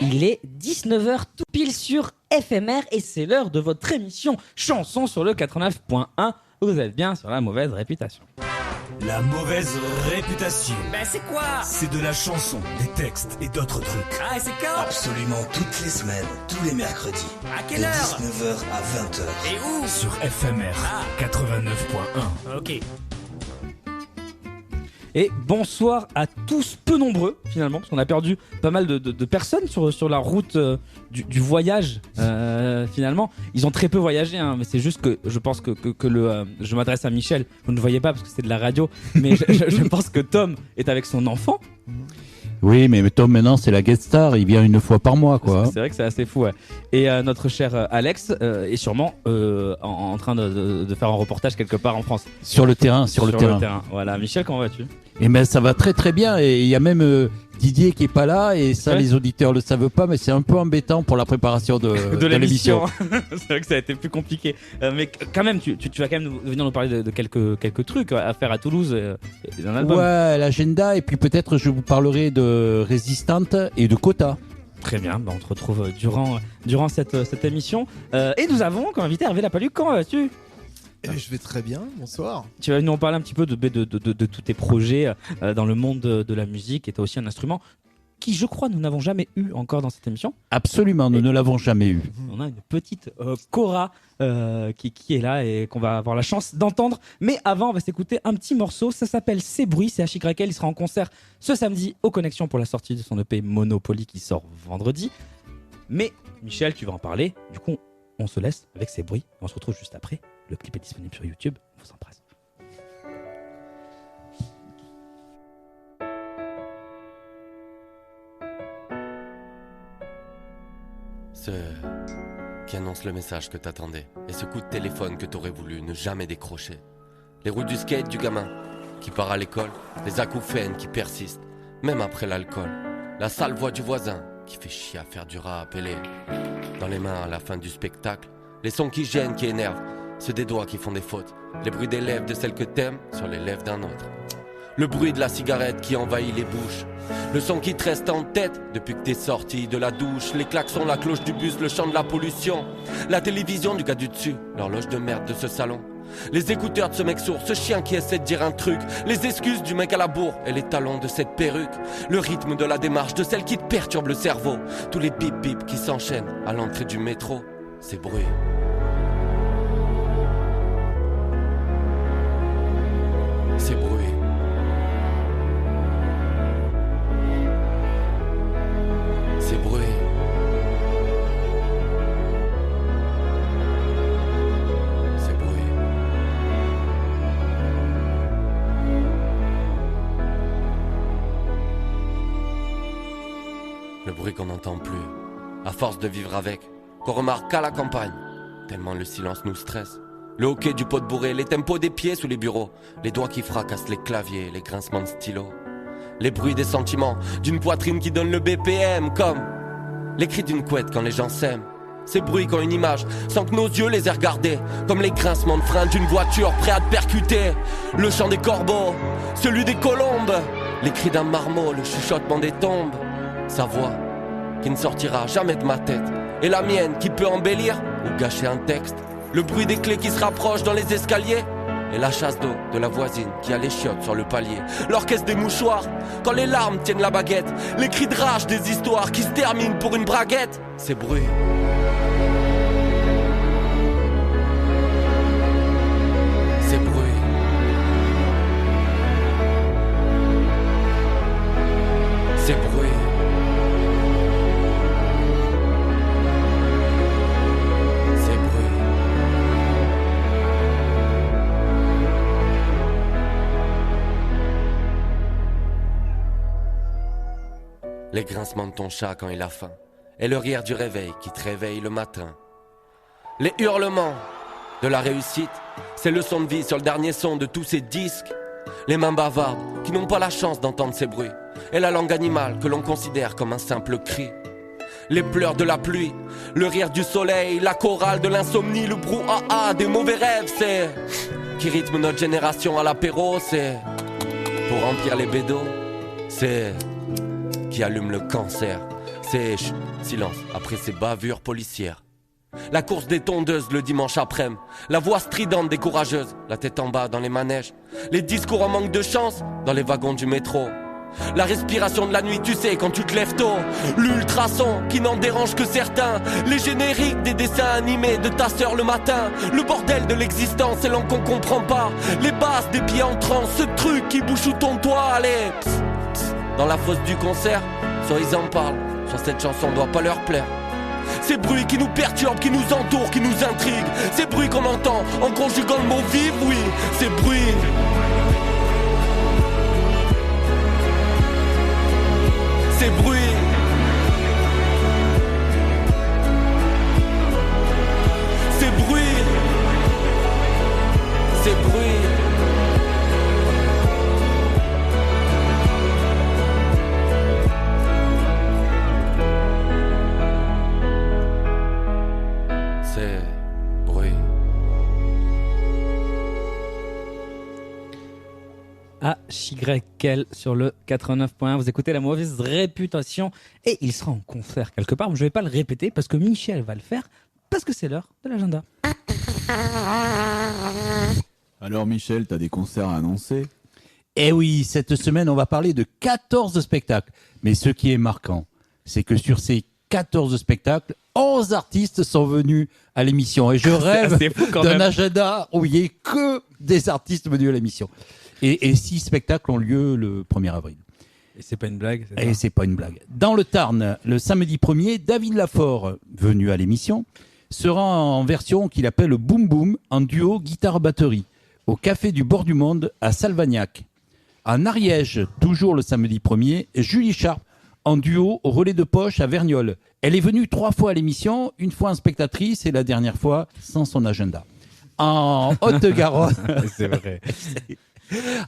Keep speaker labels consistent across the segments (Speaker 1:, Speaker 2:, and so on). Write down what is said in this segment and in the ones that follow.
Speaker 1: Il est 19h tout pile sur FMR et c'est l'heure de votre émission Chanson sur le 89.1. Vous êtes bien sur la mauvaise réputation.
Speaker 2: La mauvaise réputation.
Speaker 3: Ben c'est quoi?
Speaker 2: C'est de la chanson, des textes et d'autres trucs.
Speaker 3: Ah et c'est quand?
Speaker 4: Absolument toutes les semaines, tous les mercredis.
Speaker 3: À quelle
Speaker 4: de
Speaker 3: heure?
Speaker 4: 19h à 20h.
Speaker 3: Et où?
Speaker 2: Sur FMR 89.1.
Speaker 3: Ok.
Speaker 1: Et bonsoir à tous, peu nombreux finalement, parce qu'on a perdu pas mal de personnes sur la route du voyage finalement. Ils ont très peu voyagé, hein, mais c'est juste que je pense que je m'adresse à Michel, vous ne voyez pas parce que c'est de la radio, mais je pense que Tom est avec son enfant.
Speaker 5: Oui, mais Tom, maintenant, c'est la guest star. Il vient une fois par mois, quoi.
Speaker 1: C'est vrai que c'est assez fou, ouais. Et notre cher Alex est sûrement en train de faire un reportage quelque part en France.
Speaker 5: Sur le terrain.
Speaker 1: Voilà. Michel, comment vas-tu?
Speaker 5: Et ben, ça va très très bien. Et il y a même Didier qui est pas là. Et ça,
Speaker 1: ouais.
Speaker 5: Les auditeurs le savent pas, mais c'est un peu embêtant pour la préparation de l'émission.
Speaker 1: C'est vrai que ça a été plus compliqué. Mais quand même, tu vas quand même venir nous parler de quelques trucs à faire à Toulouse et d'un album.
Speaker 5: Ouais, l'agenda. Et puis peut-être je vous parlerai de Résistante et de Quota.
Speaker 1: Très bien, on te retrouve durant cette émission. Et nous avons comme invité Hervé Lapaluc. Comment vas-tu?
Speaker 6: Je vais très bien, bonsoir.
Speaker 1: Tu vas nous en parler un petit peu de tous tes projets dans le monde de la musique. Et tu as aussi un instrument qui, je crois, nous n'avons jamais eu encore dans cette émission.
Speaker 5: Absolument, nous ne l'avons jamais eu.
Speaker 1: On a une petite Cora qui est là et qu'on va avoir la chance d'entendre. Mais avant, on va s'écouter un petit morceau. Ça s'appelle C'est Bruit, c'est HYL. Il sera en concert ce samedi au Connexion pour la sortie de son EP Monopoly qui sort vendredi. Mais Michel, tu vas en parler. Du coup, on se laisse avec C'est Bruit. On se retrouve juste après. Le clip est disponible sur YouTube. On vous embrasse.
Speaker 7: Ce qui annonce le message que t'attendais et ce coup de téléphone que t'aurais voulu ne jamais décrocher. Les roues du skate du gamin qui part à l'école, les acouphènes qui persistent, même après l'alcool. La sale voix du voisin qui fait chier à faire du rap et les dans les mains à la fin du spectacle. Les sons qui gênent, qui énervent, ceux des doigts qui font des fautes. Les bruits des lèvres de celle que t'aimes sur les lèvres d'un autre. Le bruit de la cigarette qui envahit les bouches. Le son qui te reste en tête depuis que t'es sorti de la douche. Les klaxons, la cloche du bus, le chant de la pollution. La télévision du gars du dessus, l'horloge de merde de ce salon. Les écouteurs de ce mec sourd, ce chien qui essaie de dire un truc. Les excuses du mec à la bourre et les talons de cette perruque. Le rythme de la démarche de celle qui te perturbe le cerveau. Tous les bip bip qui s'enchaînent à l'entrée du métro. C'est bruit. C'est bruit. C'est bruit. C'est bruit. Le bruit qu'on n'entend plus, à force de vivre avec, qu'on remarque qu'à la campagne, tellement le silence nous stresse. Le hockey du pot de bourré, les tempos des pieds sous les bureaux, les doigts qui fracassent les claviers, les grincements de stylo. Les bruits des sentiments, d'une poitrine qui donne le BPM, comme les cris d'une couette quand les gens s'aiment. Ces bruits qui ont une image, sans que nos yeux les aient regardés, comme les grincements de frein d'une voiture prêt à te percuter. Le chant des corbeaux, celui des colombes, les cris d'un marmot, le chuchotement des tombes. Sa voix, qui ne sortira jamais de ma tête, et la mienne qui peut embellir ou gâcher un texte. Le bruit des clés qui se rapprochent dans les escaliers, et la chasse d'eau de la voisine qui a les chiottes sur le palier. L'orchestre des mouchoirs, quand les larmes tiennent la baguette. Les cris de rage des histoires qui se terminent pour une braguette. C'est bruit. C'est bruit. C'est bruit. C'est bruit. Les grincements de ton chat quand il a faim, et le rire du réveil qui te réveille le matin. Les hurlements de la réussite, ces leçons de vie sur le dernier son de tous ces disques. Les mains bavardes qui n'ont pas la chance d'entendre ces bruits, et la langue animale que l'on considère comme un simple cri. Les pleurs de la pluie, le rire du soleil, la chorale de l'insomnie, le brouhaha des mauvais rêves, c'est qui rythme notre génération à l'apéro, c'est pour remplir les bédos, c'est qui allume le cancer. C'est silence après ces bavures policières. La course des tondeuses le dimanche après-midi, la voix stridente des courageuses, la tête en bas dans les manèges, les discours en manque de chance dans les wagons du métro. La respiration de la nuit, tu sais, quand tu te lèves tôt. L'ultrason qui n'en dérange que certains. Les génériques des dessins animés de ta sœur le matin. Le bordel de l'existence, c'est l'an qu'on comprend pas. Les basses des pieds en transe, ce truc qui bouche sous ton toit. Allez, dans la fosse du concert, soit ils en parlent, soit cette chanson doit pas leur plaire. Ces bruits qui nous perturbent, qui nous entourent, qui nous intriguent. Ces bruits qu'on entend en conjuguant le mot vivre, oui. Ces bruits. Ces bruits. Ces bruits. Ces bruits. Ces bruits.
Speaker 1: HYL sur le 89.1. Vous écoutez La Mauvaise Réputation et il sera en concert quelque part. Je ne vais pas le répéter parce que Michel va le faire parce que c'est l'heure de l'agenda.
Speaker 3: Alors Michel, t'as des concerts à annoncer?
Speaker 5: Eh oui, cette semaine, on va parler de 14 spectacles. Mais ce qui est marquant, c'est que sur ces 14 spectacles, 11 artistes sont venus à l'émission. Et je rêve d'un agenda où il n'y ait que des artistes venus à l'émission. Et 6 spectacles ont lieu le 1er avril.
Speaker 1: Et c'est pas une blague.
Speaker 5: Et c'est pas une blague. Dans le Tarn, le samedi 1er, David Lafort, venu à l'émission, sera en version qu'il appelle Boom Boom, en duo guitare-batterie, au Café du Bord du Monde à Salvagnac. En Ariège, toujours le samedi 1er, Julie Sharp, en duo au Relais de Poche à Verniolle. Elle est venue 3 fois à l'émission, une fois en spectatrice et la dernière fois sans son agenda. En Haute-Garonne...
Speaker 1: C'est vrai.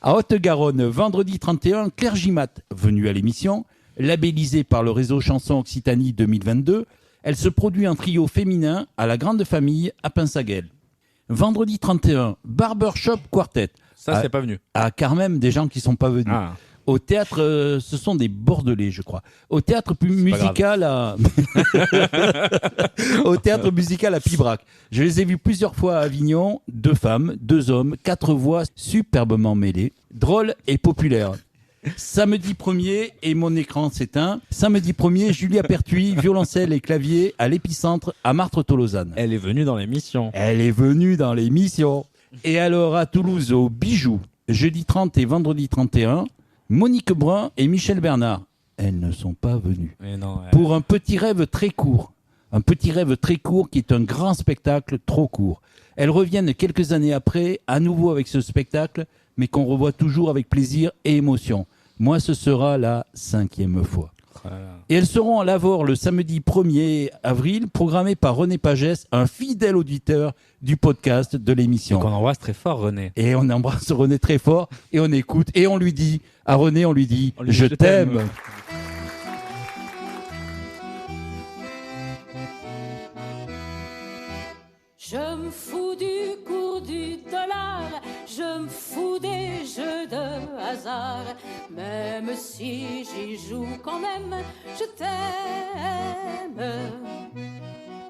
Speaker 5: À Haute-Garonne, vendredi 31, Claire Gimat, venue à l'émission, labellisée par le réseau Chanson Occitanie 2022, elle se produit en trio féminin à la Grande Famille à Pinsaguel. Vendredi 31, Barbershop Quartet.
Speaker 1: Ça, c'est pas venu.
Speaker 5: Quand même des gens qui sont pas venus.
Speaker 1: Ah.
Speaker 5: Au théâtre, ce sont des Bordelais, je crois. Au théâtre musical à... Au théâtre musical à Pibrac. Je les ai vus plusieurs fois à Avignon. 2 femmes, 2 hommes, 4 voix superbement mêlées, drôles et populaires. Samedi 1er, et mon écran s'éteint. Samedi 1er, Julia Pertuis, violoncelle et clavier à l'Épicentre à Martre-Tolosane.
Speaker 1: Elle est venue dans l'émission.
Speaker 5: Elle est venue dans l'émission. Et alors à Toulouse, au Bijou, jeudi 30 et vendredi 31, Monique Brun et Michel Bernard. Elles ne sont pas venues.
Speaker 1: Mais non,
Speaker 5: Pour un petit rêve très court. Un petit rêve très court qui est un grand spectacle trop court. Elles reviennent quelques années après, à nouveau avec ce spectacle, mais qu'on revoit toujours avec plaisir et émotion. Moi, ce sera la 5e fois. Et elles seront à Lavore le samedi 1er avril, programmées par René Pagès, un fidèle auditeur du podcast de l'émission.
Speaker 1: Donc on embrasse très fort René.
Speaker 5: Et on embrasse René très fort, et on écoute, et on lui dit, à René, on lui dit, je t'aime.
Speaker 8: Je me fous du cours du dollar, je me fous des jeux de hasard. Même si j'y joue quand même, je t'aime.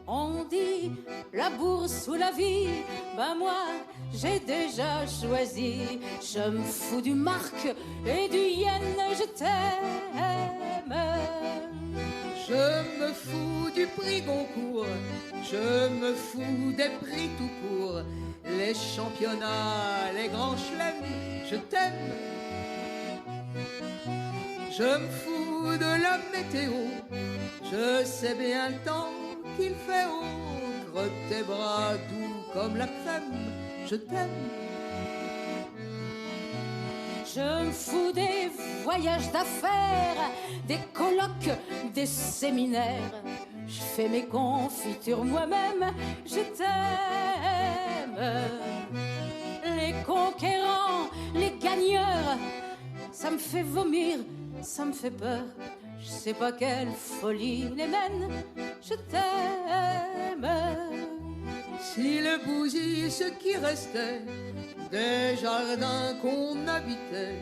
Speaker 8: On dit la bourse ou la vie, ben moi j'ai déjà choisi. Je me fous du marque et du yen, je t'aime.
Speaker 9: Je me fous du prix Goncourt, je me fous des prix tout court, les championnats, les grands chelems, je t'aime. Je me fous de la météo, je sais bien le temps qu'il fait haut, creuse tes bras doux comme la crème, je t'aime.
Speaker 8: Je me fous des voyages d'affaires, des colloques, des séminaires. Je fais mes confitures moi-même, je t'aime. Les conquérants, les gagneurs, ça me fait vomir, ça me fait peur. Je sais pas quelle folie les mène, je t'aime.
Speaker 9: Si le bousille, ce qui restait des jardins qu'on habitait,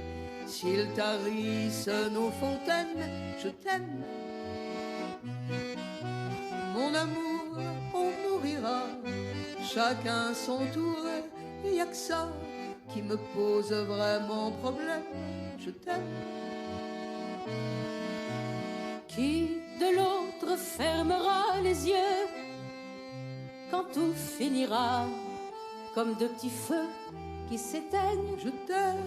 Speaker 9: s'ils tarissent nos fontaines, je t'aime. d'amour, on mourira chacun son tour. Y a que ça qui me pose vraiment problème. Je t'aime.
Speaker 8: Qui de l'autre fermera les yeux quand tout finira comme de petits feux qui s'éteignent?
Speaker 9: Je t'aime.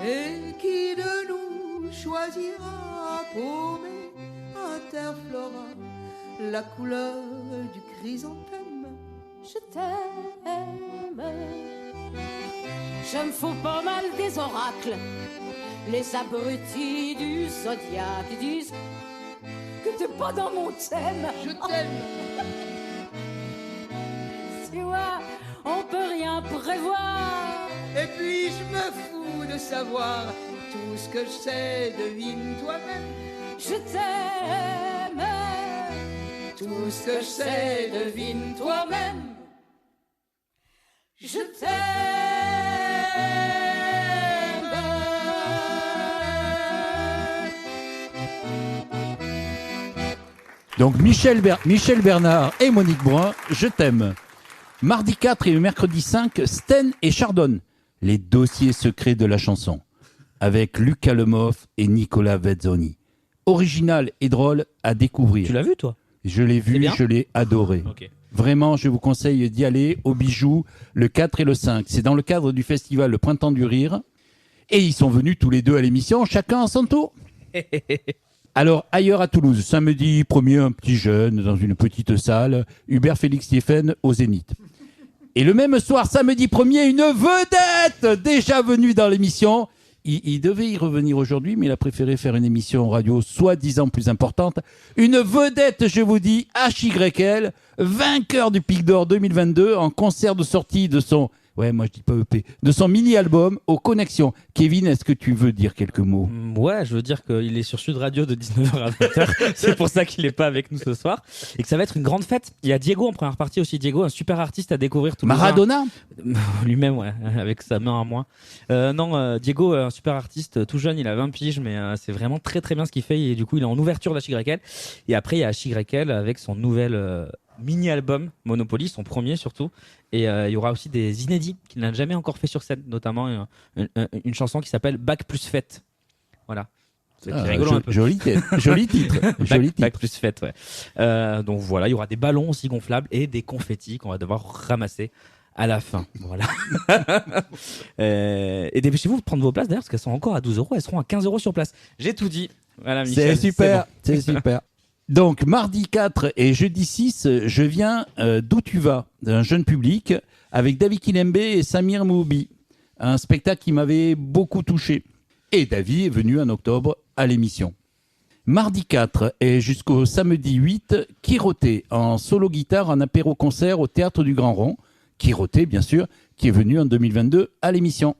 Speaker 9: Et qui de nous choisira paumé interflora la couleur du chrysanthème?
Speaker 8: Je t'aime. Je me fous pas mal des oracles. Les abrutis du zodiaque disent que t'es pas dans mon thème.
Speaker 9: Je t'aime.
Speaker 8: Tu vois, on peut rien prévoir.
Speaker 9: Et puis je me fous de savoir tout ce que je sais, devine toi-même.
Speaker 8: Je t'aime.
Speaker 9: Tout ce que je sais, devine toi-même.
Speaker 8: Je t'aime.
Speaker 5: Donc Michel Bernard et Monique Brun, je t'aime. Mardi 4 et mercredi 5, Sten et Chardon, les dossiers secrets de la chanson, avec Lucas Lemoff et Nicolas Vezzoni. Original et drôle à découvrir.
Speaker 1: Tu l'as vu, toi?
Speaker 5: Je l'ai
Speaker 1: C'est
Speaker 5: vu,
Speaker 1: bien
Speaker 5: je l'ai adoré.
Speaker 1: Ok.
Speaker 5: Vraiment, je vous conseille d'y aller au Bijou le 4 et le 5. C'est dans le cadre du festival Le Printemps du Rire. Et ils sont venus tous les deux à l'émission, chacun à son tour. Alors, ailleurs à Toulouse, samedi 1er, un petit jeune dans une petite salle, Hubert Félix Stéphane au Zénith. Et le même soir, samedi 1er, une vedette déjà venue dans l'émission. Il devait y revenir aujourd'hui, mais il a préféré faire une émission radio soi-disant plus importante. Une vedette, je vous dis, HYL, vainqueur du Pic d'Or 2022 en concert de sortie de son... Ouais, moi je dis pas EP. De son mini-album aux Connexions. Kevin, est-ce que tu veux dire quelques mots?
Speaker 1: Ouais, je veux dire qu'il est sur Sud Radio de 19h à 20h. C'est pour ça qu'il est pas avec nous ce soir. Et que ça va être une grande fête. Il y a Diego en première partie aussi. Diego, un super artiste à découvrir tout le
Speaker 5: Maradona?
Speaker 1: Lui-même, ouais, avec sa main à moi. Diego, un super artiste, tout jeune, il a 20 piges, mais c'est vraiment très très bien ce qu'il fait. Et du coup, il est en ouverture d'HYL. Et après, il y a HYL avec son nouvel mini-album Monopoly, son premier surtout. Et il y aura aussi des inédits qu'il n'a jamais encore fait sur scène, notamment une chanson qui s'appelle Bac plus fête. Voilà. C'est rigolo un peu.
Speaker 5: Joli titre. Joli titre.
Speaker 1: Bac plus fête, ouais. Donc voilà, il y aura des ballons aussi gonflables et des confettis qu'on va devoir ramasser à la fin. Voilà. Et dépêchez-vous de prendre vos places d'ailleurs, parce qu'elles sont encore à 12 €, elles seront à 15 € sur place. J'ai tout dit. Voilà, Michel.
Speaker 5: C'est super.
Speaker 1: Bon.
Speaker 5: C'est super. Donc, mardi 4 et jeudi 6, je viens d'Où tu vas, d'un jeune public, avec David Kilembe et Samir Moubi. Un spectacle qui m'avait beaucoup touché. Et David est venu en octobre à l'émission. Mardi 4 et jusqu'au samedi 8, Kiroté en solo guitare en apéro-concert au Théâtre du Grand Rond. Kiroté, bien sûr, qui est venu en 2022 à l'émission.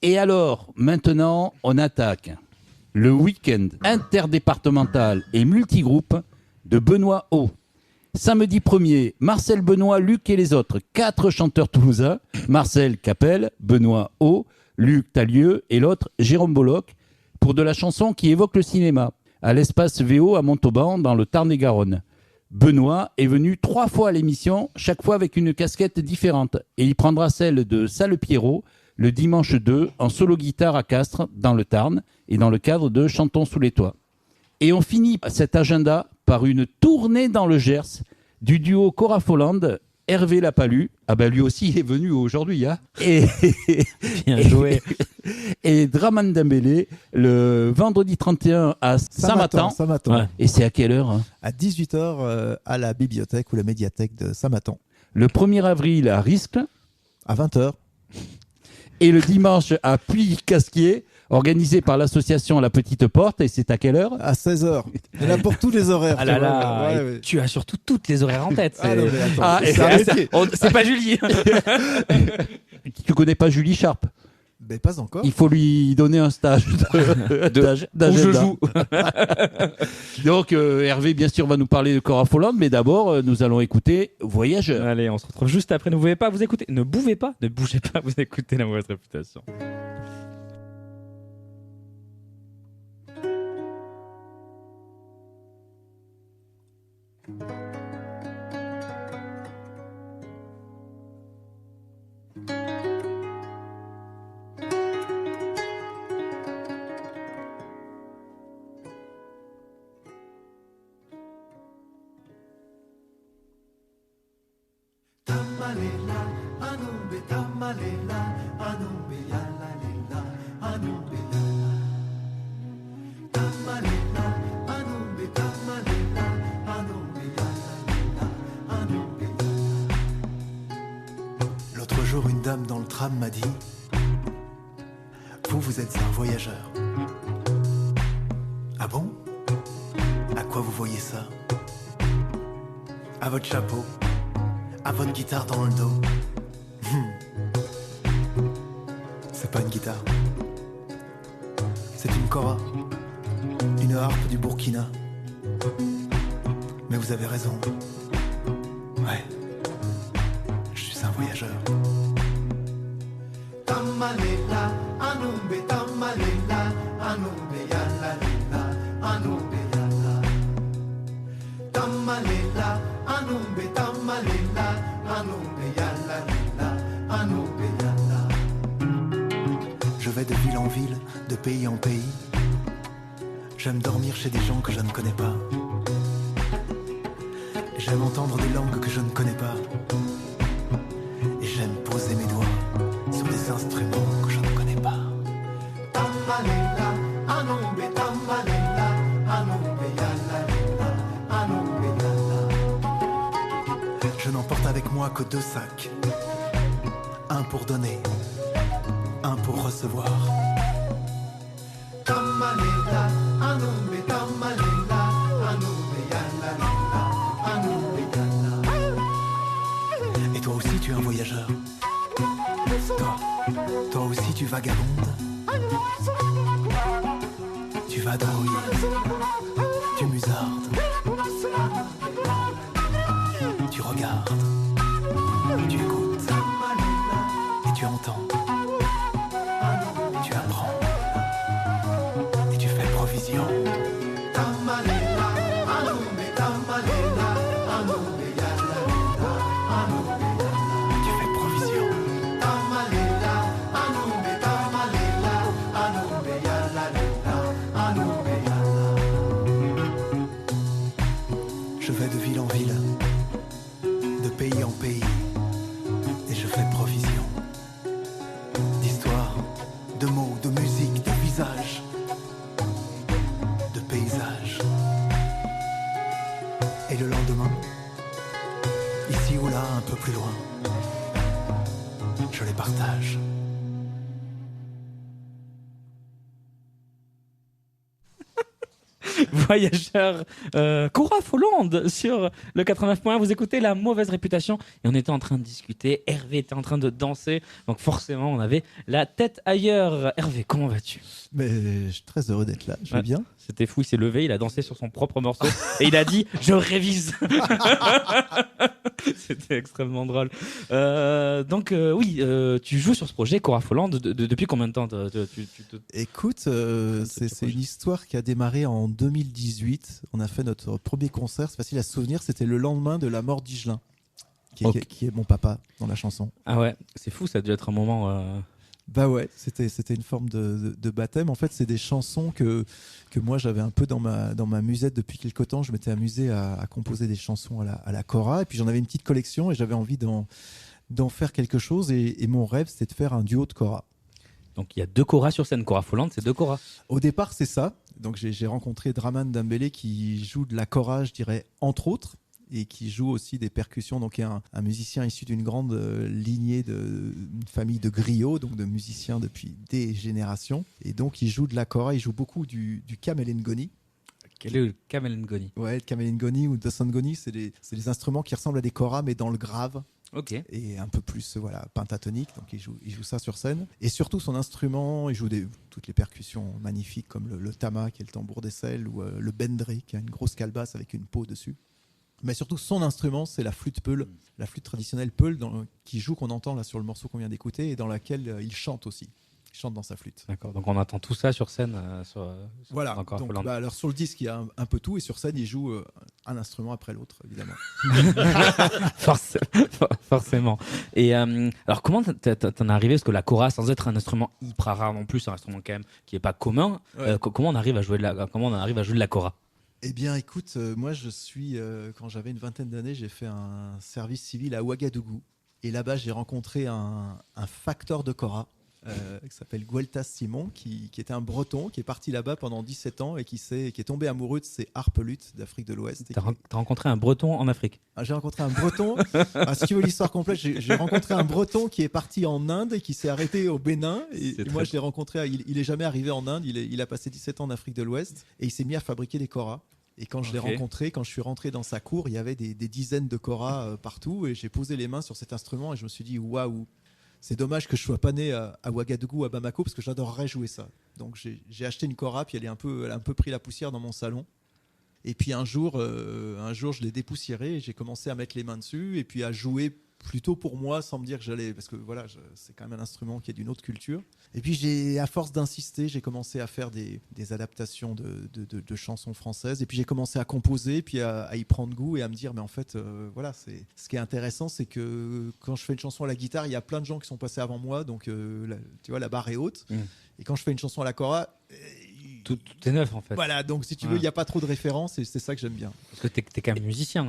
Speaker 5: Et alors, maintenant, on attaque le week-end interdépartemental et multigroupe de Benoît O. Samedi 1er, Marcel, Benoît, Luc et les autres. 4 chanteurs toulousains. Marcel Capel, Benoît O, Luc Talieu et l'autre Jérôme Bolloc pour de la chanson qui évoque le cinéma à l'espace VO à Montauban dans le Tarn-et-Garonne. Benoît est venu 3 fois à l'émission, chaque fois avec une casquette différente. Et il prendra celle de Salle Pierrot le dimanche 2 en solo guitare à Castres, dans le Tarn, et dans le cadre de Chantons sous les toits. Et on finit cet agenda par une tournée dans le Gers du duo Cora Folland, Hervé Lapalu. Ah ben lui aussi il est venu aujourd'hui, hein.
Speaker 1: Bien joué.
Speaker 5: Et Draman Dembélé le vendredi 31 à Saint-Matan.
Speaker 6: Saint-Matan.
Speaker 5: Ouais. Et c'est à quelle heure, hein?
Speaker 6: À 18h à la bibliothèque ou la médiathèque de Saint-Matan.
Speaker 5: Le 1er avril à Riscle.
Speaker 6: À 20h.
Speaker 5: Et le dimanche à Puy-Casquier, organisé par l'association La Petite Porte. Et c'est à quelle heure?
Speaker 6: À 16h. Il y en a pour tous les horaires.
Speaker 1: Ah là
Speaker 6: tu vois.
Speaker 1: là,
Speaker 6: Ouais, ouais.
Speaker 1: tu as surtout toutes les horaires en tête.
Speaker 6: Ah non, mais attends,
Speaker 1: et
Speaker 6: c'est un métier.
Speaker 1: c'est pas Julie.
Speaker 5: Tu connais pas Julie Sharp?
Speaker 6: Mais pas encore.
Speaker 5: Il faut lui donner un stage d'agenda.
Speaker 1: Où je joue.
Speaker 5: Donc Hervé, bien sûr, va nous parler de Cora Folland, mais d'abord, nous allons écouter Voyageur.
Speaker 1: Allez, on se retrouve juste après. Ne bougez pas, vous écoutez. Ne bougez pas, ne bougez pas, vous écoutez La Mauvaise Réputation.
Speaker 10: Tamalela, anombe tamalela, anombe yala lela, anombe yala. Tamalela, anombe tamalela, anombe yala lela, anombe yala. L'autre jour, une dame dans le tram m'a dit: vous êtes un voyageur. Ah bon? À quoi vous voyez ça? À votre chapeau, à votre guitare dans le dos. C'est pas une guitare, c'est une kora, une harpe du Burkina. Mais vous avez raison. Ouais, je suis un voyageur. Tamalela, anombe tamalela, anombe yala lela, anombe yala. Tamalela, anombe tamalela, anombe yala lela, anombe yala. Je vais de ville en ville, de pays en pays. J'aime dormir chez des gens que je ne connais pas. J'aime entendre des langues que je ne connais pas. Et j'aime poser mes doigts sur des instruments que je ne connais pas. Tamalela, anombe tamalela, anombe yala lela, anombe yala. Je n'emporte avec moi que 2 sacs. Un pour donner, un pour recevoir. Tamalela, anombe tamalela, anombe yala lela, anombe yala. Et toi aussi tu es un voyageur. Toi aussi tu vagabondes. Tu vadrouilles, tu musardes, tu regardes, tu écoutes, et tu entends, tu apprends, et tu fais provision. Tamalela, anombe tamalela, anombe yala lela, anombe yala. Tu fais provision. Tamalela, anombe tamalela, anombe yala lela, anombe yala. Je vais de ville en ville, de pays en pays, et je fais provision d'histoire, de mots, de musique, de visages, de paysages. Et le lendemain, ici ou là, un peu plus loin, je les partage.
Speaker 1: Voyageur, Cora Folland sur le 89.1. Vous écoutez La Mauvaise Réputation et on était en train de discuter. Hervé était en train de danser, donc forcément on avait la tête ailleurs. Hervé, comment vas-tu?
Speaker 6: Mais je suis très heureux d'être là, je vais bien.
Speaker 1: C'était fou, il s'est levé, il a dansé sur son propre morceau et il a dit « Je révise !» C'était extrêmement drôle. Donc oui, tu joues sur ce projet Cora Folland depuis combien de temps
Speaker 6: Écoute, c'est une histoire qui a démarré en 2018. On a fait notre premier concert, c'est facile à se souvenir, c'était le lendemain de la mort d'Higelin, qui est mon papa dans la chanson.
Speaker 1: Ah ouais, c'est fou, ça a dû être un moment...
Speaker 6: Bah ouais, c'était une forme de baptême. En fait, c'est des chansons que moi j'avais un peu dans ma musette depuis quelque temps. Je m'étais amusé à composer des chansons à la kora, et puis j'en avais une petite collection et j'avais envie d'en faire quelque chose. Et mon rêve, c'était de faire un duo de kora.
Speaker 1: Donc il y a 2 koras sur scène. Cora Folland, c'est 2 koras.
Speaker 6: Au départ, c'est ça. Donc j'ai rencontré Draman Dembélé qui joue de la kora, je dirais, entre autres, et qui joue aussi des percussions, donc il y a un musicien issu d'une grande lignée d'une famille de griots, donc de musiciens depuis des générations, et donc il joue de la kora, il joue beaucoup du kamelengoni.
Speaker 1: Quel est le kamelengoni?
Speaker 6: Ouais, le kamelengoni ou le dosangoni, c'est des instruments qui ressemblent à des koras mais dans le grave.
Speaker 1: Ok.
Speaker 6: Et un peu plus pentatonique, donc il joue ça sur scène. Et surtout son instrument, il joue toutes les percussions magnifiques comme le tama qui est le tambour d'aisselle, ou le bendré qui a une grosse calebasse avec une peau dessus. Mais surtout son instrument, c'est la flûte peul, la flûte traditionnelle peul qui joue, qu'on entend là sur le morceau qu'on vient d'écouter, et dans laquelle il chante aussi. Il chante dans sa flûte.
Speaker 1: D'accord, donc on attend tout ça sur scène.
Speaker 6: Voilà, donc, alors sur le disque il y a un peu tout, et sur scène il joue un instrument après l'autre, évidemment.
Speaker 1: Forcément. Et alors, comment t'en es arrivé? Parce que la kora, sans être un instrument hyper rare non plus, c'est un instrument quand même qui est pas commun.
Speaker 6: Ouais.
Speaker 1: Comment on arrive à jouer de la kora?
Speaker 6: Eh bien, écoute, moi, quand j'avais une vingtaine d'années, j'ai fait un service civil à Ouagadougou. Et là-bas, j'ai rencontré un facteur de kora qui s'appelle Gueltas Simon, qui était un breton, qui est parti là-bas pendant 17 ans et qui est tombé amoureux de ces harpelutes d'Afrique de l'Ouest.
Speaker 1: T'as rencontré un breton en Afrique?
Speaker 6: J'ai rencontré un breton. Si tu veux l'histoire complète, j'ai rencontré un breton qui est parti en Inde et qui s'est arrêté au Bénin. Et moi, je l'ai rencontré. Il est jamais arrivé en Inde. Il a passé 17 ans en Afrique de l'Ouest et il s'est mis à fabriquer des koras. Et quand je l'ai rencontré, quand je suis rentré dans sa cour, il y avait des dizaines de koras partout. Et j'ai posé les mains sur cet instrument et je me suis dit waouh. C'est dommage que je sois pas né à Ouagadougou, à Bamako, parce que j'adorerais jouer ça. Donc j'ai acheté une kora, puis elle a un peu pris la poussière dans mon salon. Et puis un jour, je l'ai dépoussiérée et j'ai commencé à mettre les mains dessus et puis à jouer plutôt pour moi, sans me dire que j'allais, parce que voilà, c'est quand même un instrument qui est d'une autre culture. Et puis à force d'insister, j'ai commencé à faire des adaptations de chansons françaises. Et puis j'ai commencé à composer, puis à y prendre goût et à me dire, mais en fait, voilà, ce qui est intéressant, c'est que quand je fais une chanson à la guitare, il y a plein de gens qui sont passés avant moi, donc tu vois, la barre est haute. Et quand je fais une chanson à la kora,
Speaker 1: tout est neuf en fait.
Speaker 6: Voilà, donc si tu veux, il n'y a pas trop de références et c'est ça que j'aime bien.
Speaker 1: Parce que t'es quand même musicien.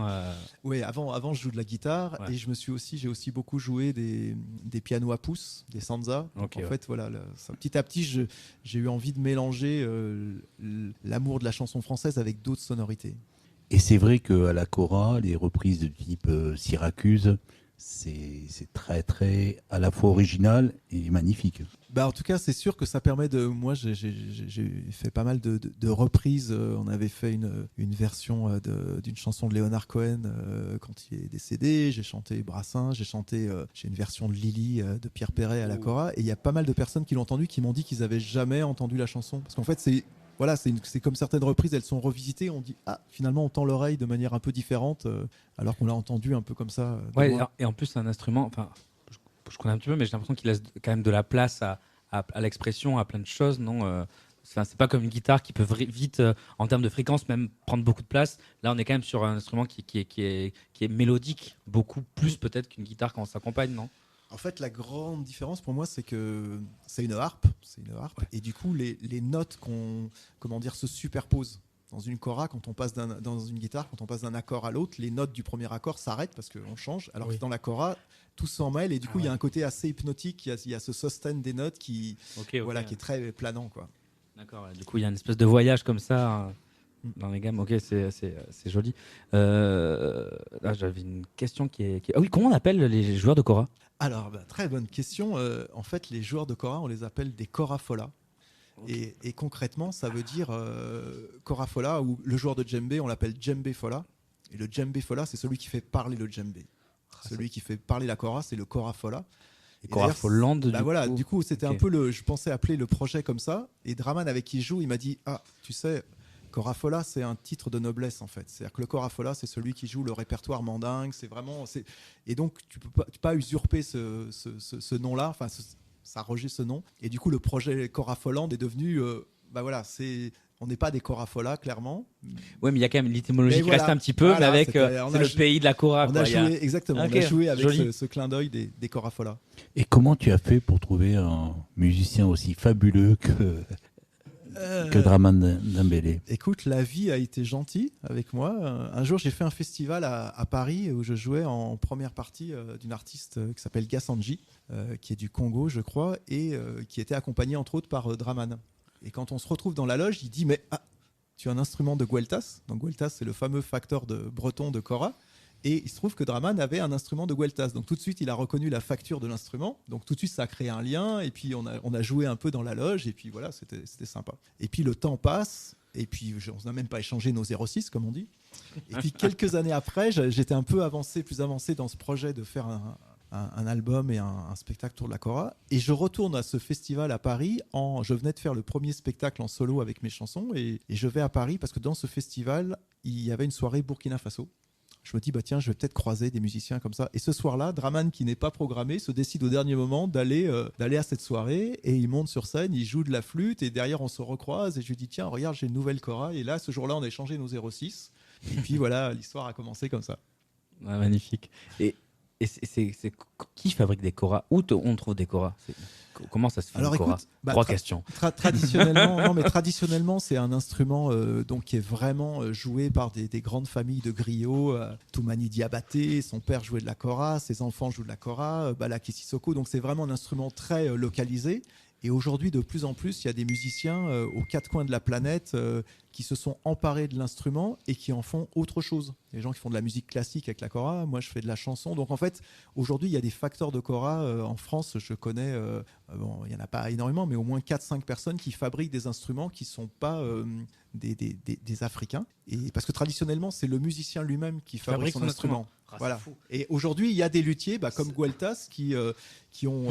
Speaker 6: Oui, avant je joue de la guitare et j'ai aussi beaucoup joué des pianos à pouces, des sansa. Donc en fait, voilà, petit à petit, j'ai eu envie de mélanger l'amour de la chanson française avec d'autres sonorités.
Speaker 5: Et c'est vrai qu'à la kora, les reprises de type Syracuse, c'est très très à la fois original et magnifique.
Speaker 6: En tout cas, c'est sûr que ça permet de... Moi, j'ai fait pas mal de reprises. On avait fait une version d'une chanson de Leonard Cohen quand il est décédé. J'ai chanté Brassens, j'ai une version de Lily de Pierre Perret à la kora. Et il y a pas mal de personnes qui l'ont entendu, qui m'ont dit qu'ils n'avaient jamais entendu la chanson. Parce qu'en fait, c'est comme certaines reprises, elles sont revisitées. On dit, finalement, on tend l'oreille de manière un peu différente, alors qu'on l'a entendu un peu comme ça.
Speaker 1: Et en plus, c'est un instrument, je connais un petit peu, mais j'ai l'impression qu'il laisse quand même de la place à l'expression, à plein de choses. Non, c'est pas comme une guitare qui peut vite, en termes de fréquence, même prendre beaucoup de place. Là, on est quand même sur un instrument qui est mélodique, beaucoup plus peut-être qu'une guitare quand on s'accompagne, non?
Speaker 6: En fait, la grande différence pour moi, c'est que c'est une harpe. Et du coup, les notes se superposent. Dans une kora, quand on passe dans une guitare, quand on passe d'un accord à l'autre, les notes du premier accord s'arrêtent parce qu'on change. Alors que dans la kora, tout s'en mêle et du coup, il y a un côté assez hypnotique. Il y a ce sustain des notes qui est très planant, quoi.
Speaker 1: D'accord. Du coup, il y a une espèce de voyage comme ça dans les gammes. Ok, c'est joli. J'avais une question qui est... Ah oui, comment on appelle les joueurs de kora?
Speaker 6: Alors, très bonne question. En fait, les joueurs de kora, on les appelle des korafola. Okay. Et concrètement, ça veut dire korafola, ou le joueur de djembé, on l'appelle djembé fola. Et le djembé fola, c'est celui qui fait parler le djembé. Celui qui fait parler la kora, c'est le korafola.
Speaker 1: Et korafoland,
Speaker 6: du coup, c'était un peu je pensais appeler le projet comme ça. Et Draman, avec qui je joue, il m'a dit, tu sais, korafola, c'est un titre de noblesse en fait. C'est-à-dire que le korafola, c'est celui qui joue le répertoire mandingue. Et donc, tu peux pas usurper ce nom-là. Enfin, ça rejette ce nom. Et du coup, le projet Korafoland est devenu, on n'est pas des korafola, clairement.
Speaker 1: Oui, mais il y a quand même l'étymologie qui reste un petit peu, mais avec c'est le pays de la kora.
Speaker 6: On a joué avec ce clin d'œil des korafola.
Speaker 5: Et comment tu as fait pour trouver un musicien aussi fabuleux que Draman Dembélé?
Speaker 6: Écoute, la vie a été gentille avec moi. Un jour, j'ai fait un festival à Paris où je jouais en première partie d'une artiste qui s'appelle Gassanji, qui est du Congo, je crois, et qui était accompagnée entre autres par Draman. Et quand on se retrouve dans la loge, il dit, mais tu as un instrument de Gueltas. Donc Gueltas, c'est le fameux facteur breton de kora. Et il se trouve que Draman avait un instrument de Gueltas. Donc tout de suite, il a reconnu la facture de l'instrument. Donc tout de suite, ça a créé un lien. Et puis on a joué un peu dans la loge. Et puis voilà, c'était sympa. Et puis le temps passe. Et puis on n'a même pas échangé nos 06, comme on dit. Et puis quelques années après, j'étais un peu plus avancé dans ce projet de faire un album et un spectacle autour de la kora. Et je retourne à ce festival à Paris. Je venais de faire le premier spectacle en solo avec mes chansons. Et je vais à Paris parce que dans ce festival, il y avait une soirée Burkina Faso. je me dis tiens, je vais peut-être croiser des musiciens comme ça. Et ce soir-là, Draman, qui n'est pas programmé, se décide au dernier moment d'aller à cette soirée, et il monte sur scène, il joue de la flûte, et derrière on se recroise, et je lui dis tiens, regarde, j'ai une nouvelle kora. Et là, ce jour-là, on a échangé nos 06. Et puis voilà, l'histoire a commencé comme ça.
Speaker 1: Ouais, magnifique. Et c'est qui fabrique des koras? Où on trouve des koras? Comment ça se fait?
Speaker 6: Alors
Speaker 1: une kora?
Speaker 6: écoute,
Speaker 1: Trois questions.
Speaker 6: Traditionnellement, c'est un instrument donc qui est vraiment joué par des grandes familles de griots. Toumani Diabaté, son père jouait de la kora, ses enfants jouent de la kora, Balak Sissoko. Donc c'est vraiment un instrument très localisé. Et aujourd'hui, de plus en plus, il y a des musiciens aux quatre coins de la planète qui se sont emparés de l'instrument et qui en font autre chose. Les gens qui font de la musique classique avec la kora, moi je fais de la chanson. Donc en fait, aujourd'hui, il y a des facteurs de kora. En France, je connais, il n'y en a pas énormément, mais au moins 4-5 personnes qui fabriquent des instruments qui ne sont pas des Africains. Et, parce que traditionnellement, c'est le musicien lui-même qui fabrique son instrument. Voilà. Et aujourd'hui, il y a des luthiers comme Gueltas qui ont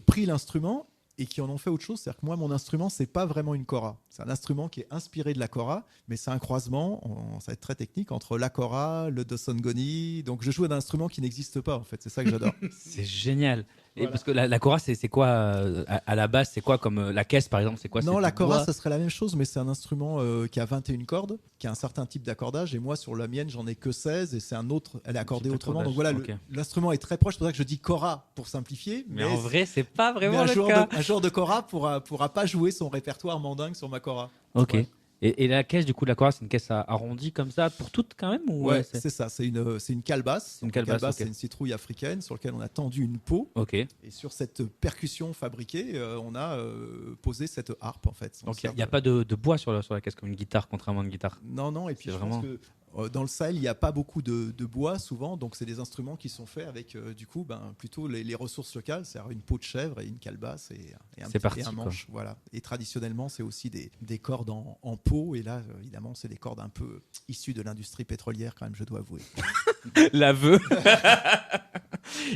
Speaker 6: pris l'instrument et qui en ont fait autre chose. C'est-à-dire que moi, mon instrument, c'est pas vraiment une kora. C'est un instrument qui est inspiré de la kora, mais c'est un croisement, ça va être très technique, entre la kora, le dosongoni. Donc je joue d'un instrument qui n'existe pas, en fait. C'est ça que j'adore.
Speaker 1: C'est génial. Et
Speaker 6: Voilà.
Speaker 1: parce que la kora, c'est quoi à la base? C'est quoi comme la caisse, par exemple? C'est quoi?
Speaker 6: Non,
Speaker 1: C'est
Speaker 6: la
Speaker 1: du
Speaker 6: kora,
Speaker 1: bois
Speaker 6: ça serait la même chose, mais c'est un instrument qui a 21 cordes, qui a un certain type d'accordage. Et moi, sur la mienne, j'en ai que 16, et c'est un autre, elle est accordée autrement. Donc voilà,
Speaker 1: ok.
Speaker 6: l'instrument est très proche. C'est pour ça que je dis kora pour simplifier.
Speaker 1: Mais en vrai, c'est pas vraiment
Speaker 6: mais
Speaker 1: le cas.
Speaker 6: un joueur de kora pourra pas jouer son répertoire mandingue sur ma kora.
Speaker 1: Ok.
Speaker 6: Ouais.
Speaker 1: Et la caisse, du coup, de la kora, c'est une caisse arrondie comme ça pour toutes quand même ou
Speaker 6: Ouais, c'est ça. C'est une calebasse.
Speaker 1: Une calebasse, ok.
Speaker 6: C'est une citrouille africaine sur laquelle on a tendu une peau.
Speaker 1: Ok.
Speaker 6: Et sur cette percussion fabriquée, on a posé cette harpe en fait.
Speaker 1: Donc il n'y a pas de bois sur la caisse comme une guitare, contrairement à une guitare.
Speaker 6: Non. Et puis
Speaker 1: C'est
Speaker 6: je
Speaker 1: vraiment-
Speaker 6: pense que dans le Sahel, il n'y a pas beaucoup de bois souvent, donc c'est des instruments qui sont faits avec du coup plutôt les ressources locales, c'est-à-dire une peau de chèvre et une calebasse et
Speaker 1: C'est parti,
Speaker 6: un
Speaker 1: quoi.
Speaker 6: manche. Voilà. Et traditionnellement, c'est aussi des cordes en peau, et là, évidemment, c'est des cordes un peu issues de l'industrie pétrolière quand même, je dois avouer.
Speaker 1: L'aveu.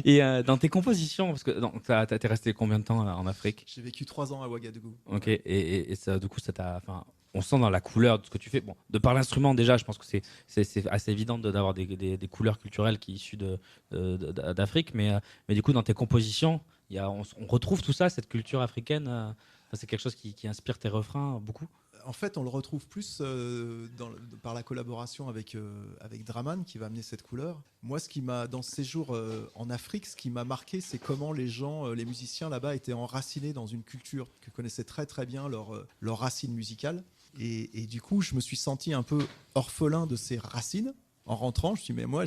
Speaker 1: Et dans tes compositions, parce que t'es resté combien de temps en Afrique?
Speaker 6: J'ai vécu 3 ans à Ouagadougou.
Speaker 1: Ok. Et ça, du coup, ça t'a. Enfin, on sent dans la couleur de ce que tu fais. Bon, de par l'instrument déjà, je pense que c'est assez évident d'avoir des couleurs culturelles qui sont issues d'Afrique, mais du coup, dans tes compositions, on retrouve tout ça, cette culture africaine. C'est quelque chose qui inspire tes refrains beaucoup.
Speaker 6: En fait, on le retrouve plus par la collaboration avec Draman qui va amener cette couleur. Moi, dans ce séjour en Afrique, ce qui m'a marqué, c'est comment les musiciens là-bas étaient enracinés dans une culture, que connaissaient très très bien leurs racines musicales. Et du coup, je me suis senti un peu orphelin de ces racines. En rentrant, je me suis dit, mais moi,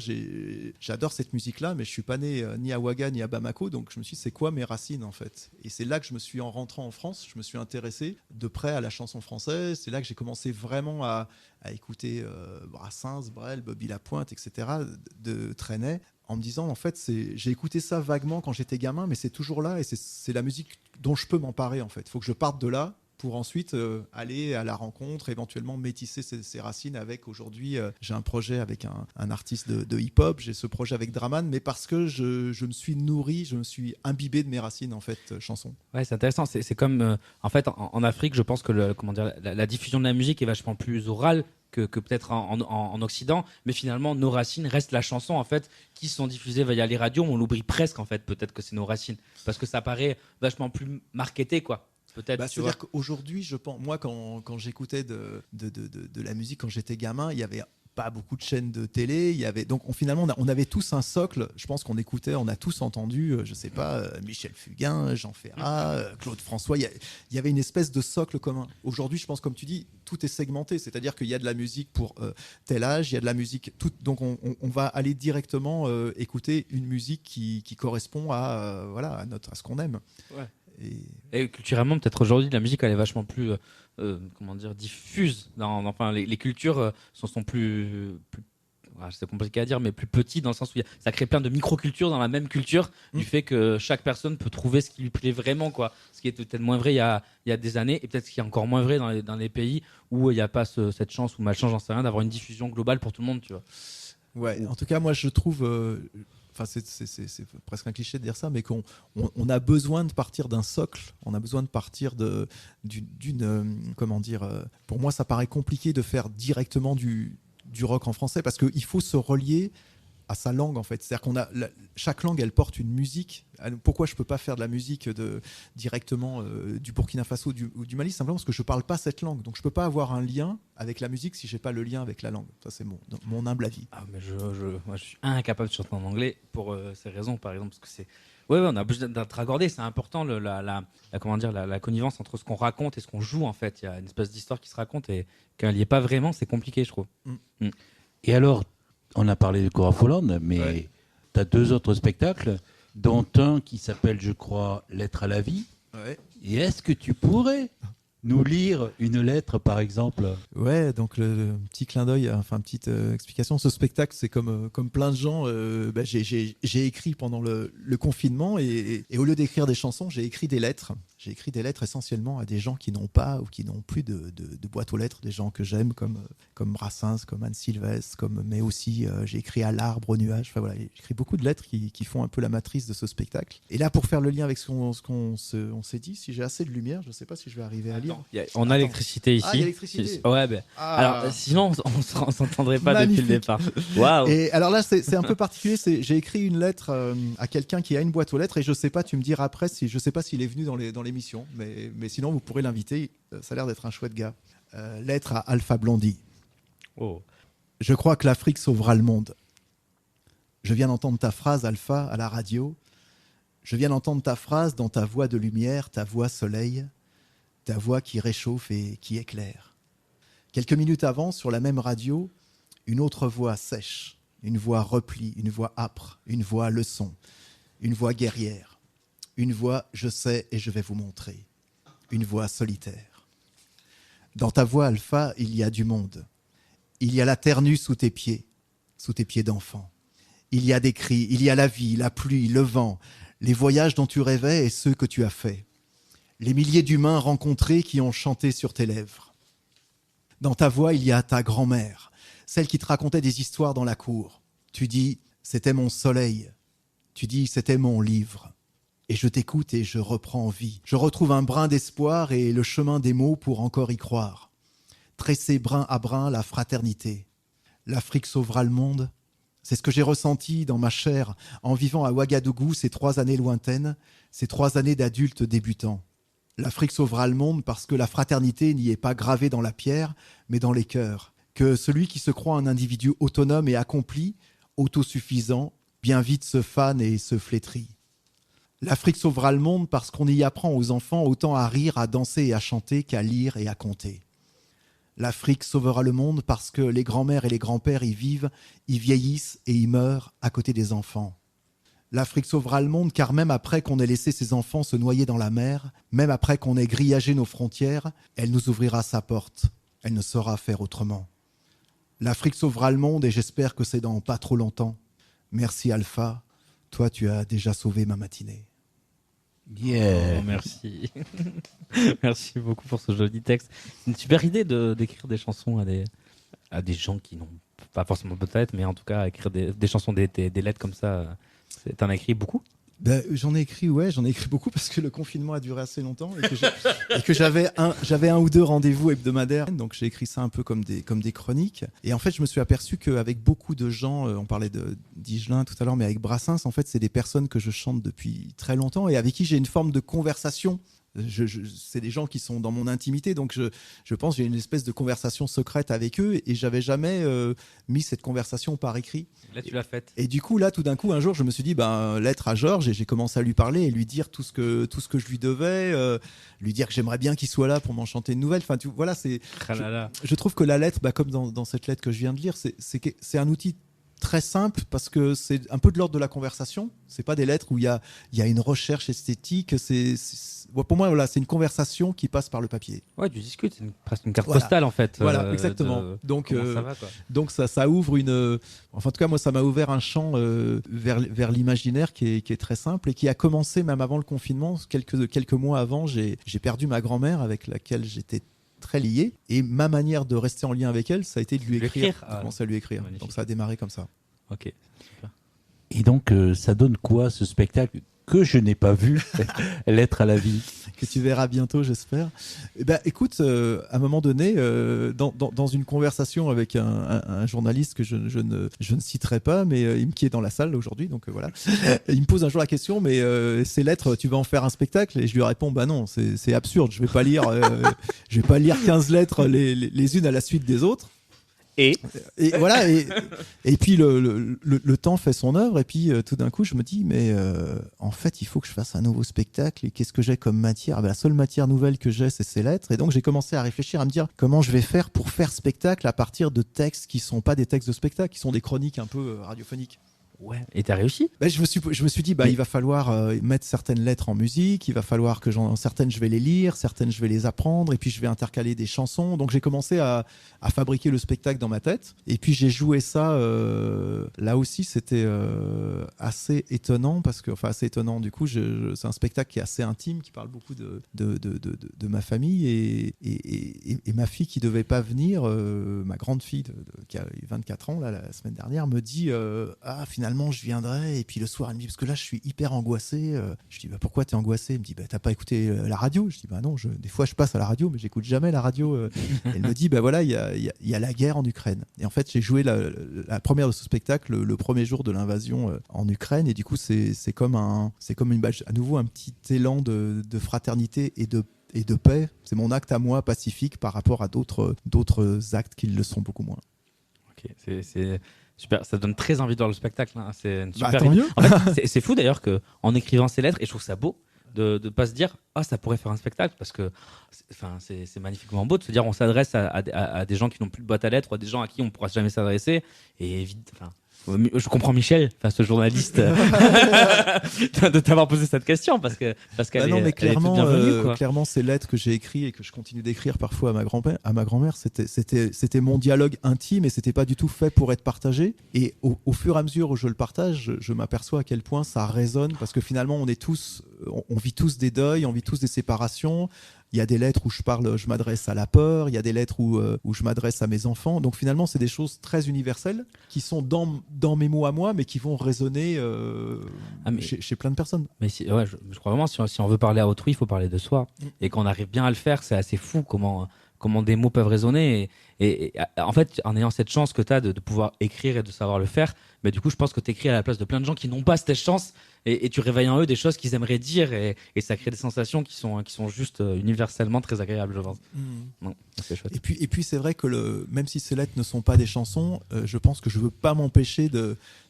Speaker 6: j'adore cette musique-là, mais je suis pas né ni à Ouaga ni à Bamako, donc je me suis dit, c'est quoi mes racines en fait? Et c'est là que en rentrant en France, je me suis intéressé de près à la chanson française. C'est là que j'ai commencé vraiment à écouter Brassens, Brel, Bobby Lapointe, etc., de Trenet, en me disant, en fait, j'ai écouté ça vaguement quand j'étais gamin, mais c'est toujours là, et c'est la musique dont je peux m'emparer en fait. Il faut que je parte de là pour ensuite aller à la rencontre, éventuellement métisser ces racines avec, aujourd'hui, j'ai un projet avec un artiste de hip-hop, j'ai ce projet avec Draman, mais parce que je me suis nourri, je me suis imbibé de mes racines, en fait, chansons.
Speaker 1: Ouais, c'est intéressant. C'est comme, en fait, en Afrique, je pense que la diffusion de la musique est vachement plus orale que peut-être en Occident, mais finalement, nos racines restent la chanson, en fait, qui sont diffusées via les radios. On l'oublie presque, en fait, peut-être que c'est nos racines, parce que ça paraît vachement plus marketé, quoi. Peut-être.
Speaker 6: C'est-à-dire qu'aujourd'hui, je pense, moi, quand j'écoutais de la musique quand j'étais gamin, il y avait pas beaucoup de chaînes de télé. Donc finalement, on avait tous un socle. Je pense qu'on écoutait, on a tous entendu, je sais pas, Michel Fugain, Jean Ferrat, Claude François. Il y avait une espèce de socle commun. Aujourd'hui, je pense, comme tu dis, tout est segmenté. C'est-à-dire qu'il y a de la musique pour tel âge, il y a de la musique. Donc on va aller directement écouter une musique qui correspond à ce qu'on aime.
Speaker 1: Ouais. Et culturellement, peut-être aujourd'hui, la musique elle est vachement plus diffuse. Enfin, les cultures sont plus c'est compliqué à dire, mais plus petits, dans le sens où ça crée plein de micro-cultures dans la même culture, du fait que chaque personne peut trouver ce qui lui plaît vraiment, quoi. Ce qui est peut-être moins vrai il y a des années, et peut-être ce qui est encore moins vrai dans les pays où il n'y a pas cette chance ou malchance, j'en sais rien, d'avoir une diffusion globale pour tout le monde, tu vois.
Speaker 6: Ouais, en tout cas, moi je trouve. Enfin, c'est presque un cliché de dire ça, mais qu'on a besoin de partir d'un socle, on a besoin de partir d'une comment dire. Pour moi, ça paraît compliqué de faire directement du du rock en français, parce qu'il faut se relier à sa langue, en fait. C'est-à-dire chaque langue, elle porte une musique. Pourquoi je ne peux pas faire de la musique directement du Burkina Faso ou du Mali? Simplement parce que je ne parle pas cette langue. Donc je ne peux pas avoir un lien avec la musique si je n'ai pas le lien avec la langue. Ça, c'est mon humble avis.
Speaker 1: Mais moi, je suis incapable de chanter en anglais pour ces raisons, par exemple, parce que c'est... Ouais, on a besoin d'être accordé, c'est important la connivence entre ce qu'on raconte et ce qu'on joue, en fait. Il y a une espèce d'histoire qui se raconte et quand il n'y est pas vraiment, c'est compliqué, je trouve.
Speaker 5: Et alors, on a parlé de Cora Folland, mais tu as 2 autres spectacles, dont un qui s'appelle, je crois, Lettre à la vie.
Speaker 6: Ouais.
Speaker 5: Et est-ce que tu pourrais nous lire une lettre, par exemple?
Speaker 6: Ouais, donc le petit clin d'œil, enfin petite explication. Ce spectacle, c'est comme plein de gens. J'ai écrit pendant le confinement et au lieu d'écrire des chansons, j'ai écrit des lettres. J'ai écrit des lettres essentiellement à des gens qui n'ont pas ou qui n'ont plus de boîte aux lettres, des gens que j'aime comme Brassens, comme Anne Sylvestre, mais aussi j'ai écrit à l'arbre, au nuage. Enfin voilà, j'ai écrit beaucoup de lettres qui font un peu la matrice de ce spectacle. Et là, pour faire le lien avec ce qu'on s'est dit, si j'ai assez de lumière, je ne sais pas si je vais arriver à lire.
Speaker 1: On a l'électricité ici.
Speaker 6: Ah, il y a l'électricité.
Speaker 1: Ouais, alors sinon on s'entendrait pas
Speaker 6: Magnifique.
Speaker 1: depuis le départ. Waouh.
Speaker 6: Et alors là, c'est un peu particulier. J'ai écrit une lettre à quelqu'un qui a une boîte aux lettres et je sais pas. Tu me diras après je sais pas s'il est venu dans l'émission, mais sinon vous pourrez l'inviter. Ça a l'air d'être un chouette gars. Lettre à Alpha Blondy.
Speaker 1: Oh.
Speaker 6: Je crois que l'Afrique sauvera le monde. Je viens d'entendre ta phrase, Alpha, à la radio. Je viens d'entendre ta phrase dans ta voix de lumière, ta voix soleil, ta voix qui réchauffe et qui éclaire. Quelques minutes avant, sur la même radio, une autre voix sèche, une voix replie, une voix âpre, une voix leçon, une voix guerrière, une voix je sais et je vais vous montrer, une voix solitaire. Dans ta voix, Alpha, il y a du monde. Il y a la terre nue sous tes pieds d'enfant. Il y a des cris, il y a la vie, la pluie, le vent, les voyages dont tu rêvais et ceux que tu as faits. Les milliers d'humains rencontrés qui ont chanté sur tes lèvres. Dans ta voix, il y a ta grand-mère, celle qui te racontait des histoires dans la cour. Tu dis, c'était mon soleil. Tu dis, c'était mon livre. Et je t'écoute et je reprends vie. Je retrouve un brin d'espoir et le chemin des mots pour encore y croire. Tresser brin à brin la fraternité. L'Afrique sauvera le monde. C'est ce que j'ai ressenti dans ma chair en vivant à Ouagadougou ces 3 années lointaines, ces 3 années d'adulte débutant. L'Afrique sauvera le monde parce que la fraternité n'y est pas gravée dans la pierre, mais dans les cœurs. Que celui qui se croit un individu autonome et accompli, autosuffisant, bien vite se fane et se flétrit. L'Afrique sauvera le monde parce qu'on y apprend aux enfants autant à rire, à danser et à chanter qu'à lire et à compter. L'Afrique sauvera le monde parce que les grands-mères et les grands-pères y vivent, y vieillissent et y meurent à côté des enfants. L'Afrique sauvera le monde car même après qu'on ait laissé ses enfants se noyer dans la mer, même après qu'on ait grillagé nos frontières, elle nous ouvrira sa porte. Elle ne saura faire autrement. L'Afrique sauvera le monde et j'espère que c'est dans pas trop longtemps. Merci Alpha, toi tu as déjà sauvé ma matinée.
Speaker 5: Yeah.
Speaker 1: Oh, merci. Merci beaucoup pour ce joli texte. C'est une super idée d'écrire des chansons à des gens qui n'ont pas forcément peut-être, mais en tout cas écrire des chansons, des lettres comme ça. T'en as écrit beaucoup?
Speaker 6: J'en ai écrit beaucoup parce que le confinement a duré assez longtemps et que j'avais un ou 2 rendez-vous hebdomadaires. Donc j'ai écrit ça un peu comme des chroniques. Et en fait, je me suis aperçu qu'avec beaucoup de gens, on parlait d'Higelin tout à l'heure, mais avec Brassens, en fait, c'est des personnes que je chante depuis très longtemps et avec qui j'ai une forme de conversation. C'est des gens qui sont dans mon intimité, donc je pense que j'ai une espèce de conversation secrète avec eux et j'avais jamais mis cette conversation par écrit.
Speaker 1: Là, tu l'as faite.
Speaker 6: Et du coup, là, tout d'un coup, un jour, je me suis dit, lettre à Georges, et j'ai commencé à lui parler et lui dire tout ce que je lui devais, lui dire que j'aimerais bien qu'il soit là pour m'en chanter une nouvelle. Enfin, voilà, je trouve que la lettre, comme dans cette lettre que je viens de lire, c'est un outil très simple parce que c'est un peu de l'ordre de la conversation. C'est pas des lettres où il y a une recherche esthétique. Pour moi, voilà, c'est une conversation qui passe par le papier.
Speaker 1: Ouais, tu discutes, c'est presque une carte postale en fait.
Speaker 6: Voilà, exactement. Donc
Speaker 1: ça va, quoi.
Speaker 6: Donc ça ouvre enfin en tout cas moi ça m'a ouvert un champ vers l'imaginaire qui est très simple et qui a commencé même avant le confinement. Quelques mois avant, j'ai perdu ma grand-mère avec laquelle j'étais très lié et ma manière de rester en lien avec elle, ça a été de lui écrire, de commencer à lui écrire. Donc ça a démarré comme ça.
Speaker 1: Ok, super.
Speaker 5: Et donc ça donne quoi ce spectacle que je n'ai pas vu, Lettre à la vie.
Speaker 6: Que tu verras bientôt, j'espère. Eh ben, écoute, à un moment donné, dans une conversation avec un journaliste que je ne citerai pas, mais qui est dans la salle aujourd'hui, donc voilà, il me pose un jour la question, mais ces lettres, tu vas en faire un spectacle? Et je lui réponds, bah non, c'est absurde, je vais pas lire 15 lettres les unes à la suite des autres. Et voilà, et puis le temps fait son œuvre, et puis tout d'un coup je me dis mais en fait il faut que je fasse un nouveau spectacle, et qu'est-ce que j'ai comme matière? La seule matière nouvelle que j'ai, c'est ces lettres, et donc j'ai commencé à réfléchir, à me dire comment je vais faire pour faire spectacle à partir de textes qui sont pas des textes de spectacle, qui sont des chroniques un peu radiophoniques.
Speaker 1: Ouais. Et t'as réussi?
Speaker 6: Je me suis dit, il va falloir mettre certaines lettres en musique, il va falloir que certaines je vais les lire, certaines je vais les apprendre, et puis je vais intercaler des chansons. Donc j'ai commencé à fabriquer le spectacle dans ma tête, et puis j'ai joué ça. Là aussi, c'était assez étonnant, assez étonnant. Du coup, c'est un spectacle qui est assez intime, qui parle beaucoup de ma famille, et ma fille qui devait pas venir, ma grande fille qui a 24 ans là, la semaine dernière, me dit finalement je viendrai, et puis le soir elle me dit, parce que là je suis hyper angoissé, je dis pourquoi t'es angoissé? Elle me dit t'as pas écouté la radio? Je dis non, des fois je passe à la radio mais j'écoute jamais la radio. Elle me dit voilà, il y a la guerre en Ukraine, et en fait j'ai joué la première de ce spectacle le premier jour de l'invasion en Ukraine, et du coup c'est comme à nouveau un petit élan de fraternité et de paix. C'est mon acte à moi pacifique par rapport à d'autres actes qui le sont beaucoup moins.
Speaker 1: Ok, c'est super, ça donne très envie de voir le spectacle, hein. C'est une super
Speaker 6: tant mieux.
Speaker 1: En fait, c'est fou d'ailleurs qu'en écrivant ces lettres, et je trouve ça beau de pas se dire ça pourrait faire un spectacle, parce que c'est magnifiquement beau de se dire on s'adresse à des gens qui n'ont plus de boîte à lettres, ou à des gens à qui on ne pourra jamais s'adresser, et je comprends Michel, ce journaliste, de t'avoir posé cette question, parce qu'elle est bienvenue, quoi.
Speaker 6: Clairement, ces lettres que j'ai écrites et que je continue d'écrire parfois à ma grand-mère, c'était mon dialogue intime, et c'était pas du tout fait pour être partagé. Et au fur et à mesure où je le partage, je m'aperçois à quel point ça résonne, parce que finalement, on vit tous des deuils, on vit tous des séparations. Il y a des lettres où je m'adresse à la peur, il y a des lettres où je m'adresse à mes enfants. Donc finalement, c'est des choses très universelles qui sont dans mes mots à moi, mais qui vont résonner chez plein de personnes.
Speaker 1: Mais je crois vraiment, si on veut parler à autrui, il faut parler de soi. Et quand on arrive bien à le faire, c'est assez fou comment des mots peuvent résonner. Et en fait, en ayant cette chance que tu as de pouvoir écrire et de savoir le faire, mais du coup, je pense que tu écris à la place de plein de gens qui n'ont pas cette chance, et tu réveilles en eux des choses qu'ils aimeraient dire, et ça crée des sensations qui sont juste universellement très agréables, je pense. Non, c'est chouette.
Speaker 6: Et puis c'est vrai que même si ces lettres ne sont pas des chansons, je pense que je ne veux pas m'empêcher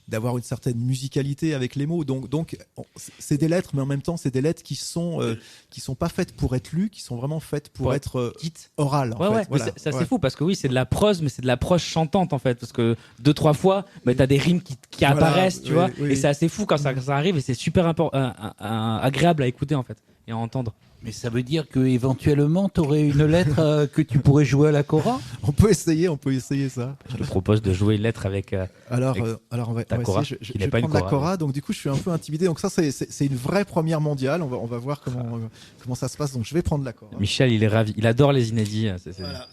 Speaker 6: d'avoir une certaine musicalité avec les mots. Donc c'est des lettres, mais en même temps, c'est des lettres qui sont pas faites pour être lues, qui sont vraiment faites pour être orales. En fait. Voilà.
Speaker 1: C'est assez fou, parce que oui, c'est de la prose, mais c'est de la prose chantante, en fait, parce que 2-3 fois, tu as des rimes qui apparaissent, tu vois, et c'est assez fou quand ça arrive, et c'est super agréable à écouter, en fait, et à entendre.
Speaker 5: Mais ça veut dire que éventuellement tu aurais une lettre que tu pourrais jouer à la Kora?
Speaker 6: On peut essayer ça.
Speaker 1: Je te propose de jouer une lettre avec
Speaker 6: alors on va essayer. Je vais prendre la Kora. Donc du coup je suis un peu intimidé. Donc ça c'est une vraie première mondiale. On va voir comment ça se passe. Donc je vais prendre la Kora.
Speaker 1: Michel, il est ravi. Il adore les inédits. Voilà.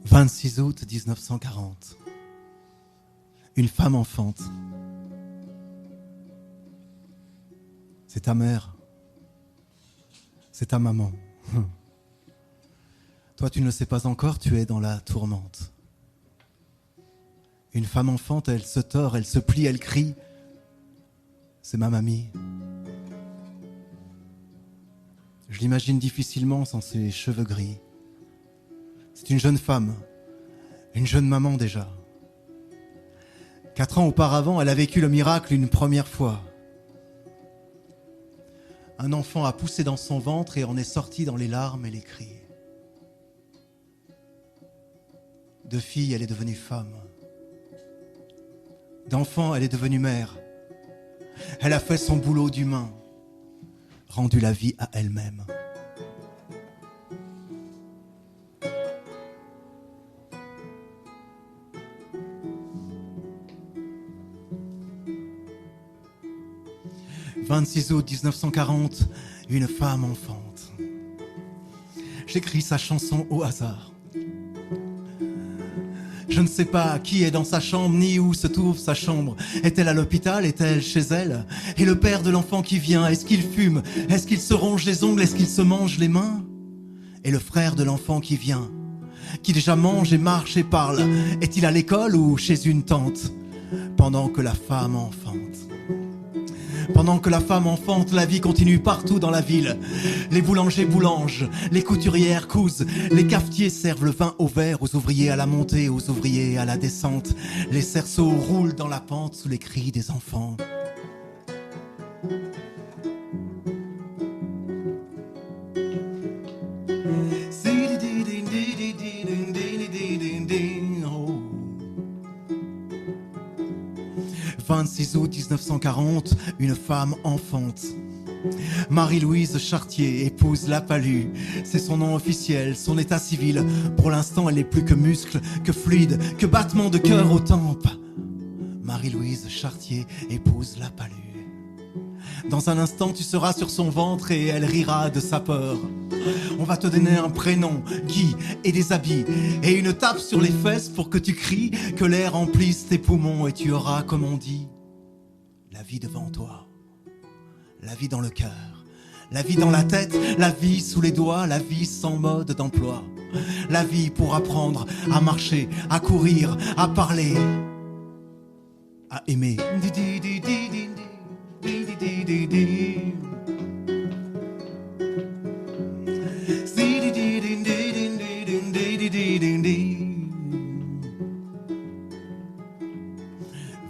Speaker 10: « 26 août 1940. Une femme enfante. C'est ta mère. C'est ta maman. Toi, tu ne le sais pas encore, tu es dans la tourmente. Une femme enfante, elle se tord, elle se plie, elle crie. C'est ma mamie. Je l'imagine difficilement sans ses cheveux gris. C'est une jeune femme, une jeune maman déjà. 4 ans auparavant, elle a vécu le miracle une première fois. Un enfant a poussé dans son ventre et en est sorti dans les larmes et les cris. De fille, elle est devenue femme. D'enfant, elle est devenue mère. Elle a fait son boulot d'humain, rendu la vie à elle-même. 26 août 1940, une femme enfante. J'écris sa chanson au hasard. Je ne sais pas qui est dans sa chambre, ni où se trouve sa chambre. Est-elle à l'hôpital? Est-elle chez elle? Et le père de l'enfant qui vient, est-ce qu'il fume? Est-ce qu'il se ronge les ongles? Est-ce qu'il se mange les mains? Et le frère de l'enfant qui vient, qui déjà mange et marche et parle, est-il à l'école ou chez une tante? Pendant que la femme enfante. Pendant que la femme enfante, la vie continue partout dans la ville. Les boulangers boulangent, les couturières cousent, les cafetiers servent le vin au verre aux ouvriers à la montée, aux ouvriers à la descente. Les cerceaux roulent dans la pente sous les cris des enfants. Oh. 26 août 1940, une femme enfante. Marie-Louise Chartier épouse La Palue. C'est son nom officiel, son état civil. Pour l'instant, elle n'est plus que muscle, que fluide, que battement de cœur aux tempes. Marie-Louise Chartier épouse La Palue. Dans un instant, tu seras sur son ventre et elle rira de sa peur. On va te donner un prénom, Guy, et des habits, et une tape sur les fesses pour que tu cries, que l'air remplisse tes poumons et tu auras, comme on dit, la vie devant toi, la vie dans le cœur, la vie dans la tête, la vie sous les doigts, la vie sans mode d'emploi, la vie pour apprendre à marcher, à courir, à parler, à aimer. «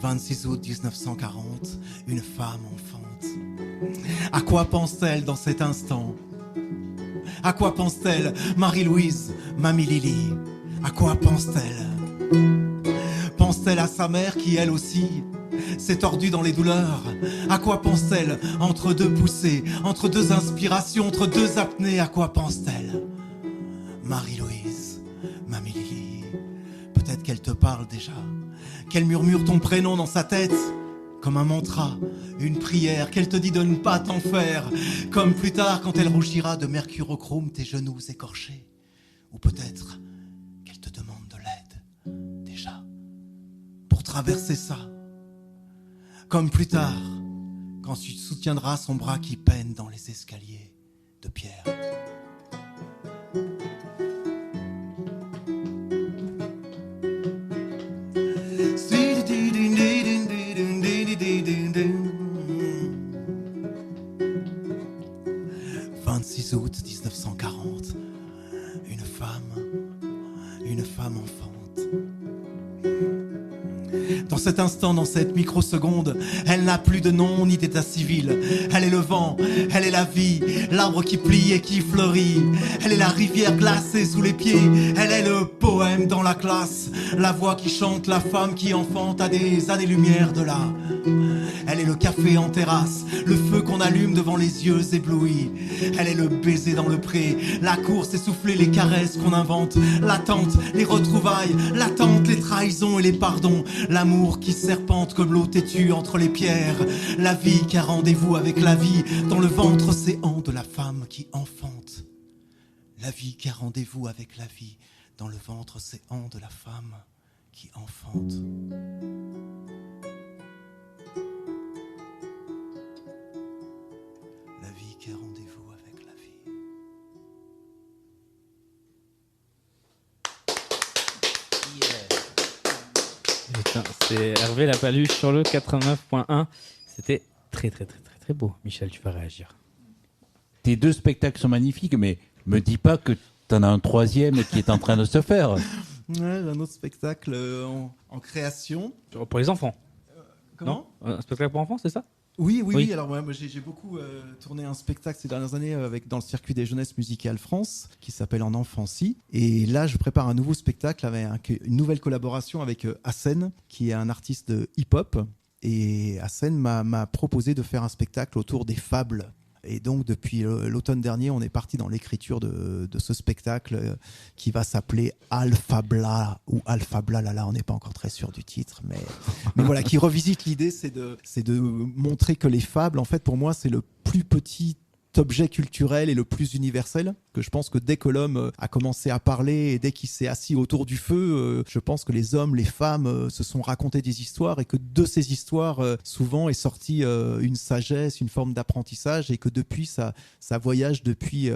Speaker 10: 26 août 1940, une femme enfante. À quoi pense-t-elle dans cet instant? À quoi pense-t-elle, Marie-Louise, Mamie Lily? À quoi pense-t-elle? Pense-t-elle à sa mère qui, elle aussi, s'est tordue dans les douleurs? À quoi pense-t-elle entre deux poussées, entre deux inspirations, entre deux apnées? À quoi pense-t-elle? Marie-Louise, Mamie Lily, peut-être qu'elle te parle déjà, qu'elle murmure ton prénom dans sa tête, comme un mantra, une prière, qu'elle te dit de ne pas t'en faire, comme plus tard quand elle rougira de mercurochrome tes genoux écorchés, ou peut-être qu'elle te demande de l'aide, déjà, pour traverser ça, comme plus tard, quand tu soutiendras son bras qui peine dans les escaliers de pierre. « 26 août 1940, une femme enfante. Dans cet instant, dans cette microseconde, elle n'a plus de nom ni d'état civil. Elle est le vent, elle est la vie, l'arbre qui plie et qui fleurit. Elle est la rivière glacée sous les pieds, elle est le poème dans la classe. La voix qui chante, la femme qui enfante à des années-lumière de là. Elle est le café en terrasse, le feu qu'on allume devant les yeux éblouis. Elle est le baiser dans le pré, la course essoufflée, les caresses qu'on invente, l'attente, les retrouvailles, l'attente, les trahisons et les pardons, l'amour qui serpente comme l'eau têtue entre les pierres, la vie qui a rendez-vous avec la vie dans le ventre océan de la femme qui enfante. La vie qui a rendez-vous avec la vie dans le ventre océan de la femme qui enfante. La vie qui a rendez-vous avec la vie.
Speaker 1: Putain, c'est Hervé La Paluche sur le 89.1. C'était très beau. Michel, tu vas réagir.
Speaker 5: Tes deux spectacles sont magnifiques, mais me dis pas que t'en as un troisième qui est en train de se faire.
Speaker 10: Ouais, j'ai un autre spectacle en création.
Speaker 1: Pour les enfants.
Speaker 10: Comment ?
Speaker 1: Non, un spectacle pour enfants, c'est ça ?
Speaker 10: Oui. Alors moi, j'ai beaucoup tourné un spectacle ces dernières années dans le circuit des jeunesses musicales France, qui s'appelle En Enfancy. Et là, je prépare un nouveau spectacle avec une nouvelle collaboration avec Hassen, qui est un artiste de hip-hop. Et Hassen m'a proposé de faire un spectacle autour des fables.
Speaker 6: Et donc depuis l'automne dernier, on est parti dans l'écriture de ce spectacle qui va s'appeler Alpha Bla ou Alpha Bla Lala. On n'est pas encore très sûr du titre, mais voilà, qui revisite l'idée, c'est de montrer que les fables, en fait, pour moi, c'est le plus petit objet culturel et le plus universel, que je pense que dès que l'homme a commencé à parler et dès qu'il s'est assis autour du feu, je pense que les hommes, les femmes se sont racontés des histoires et que de ces histoires, souvent est sortie une sagesse, une forme d'apprentissage et que depuis, ça voyage depuis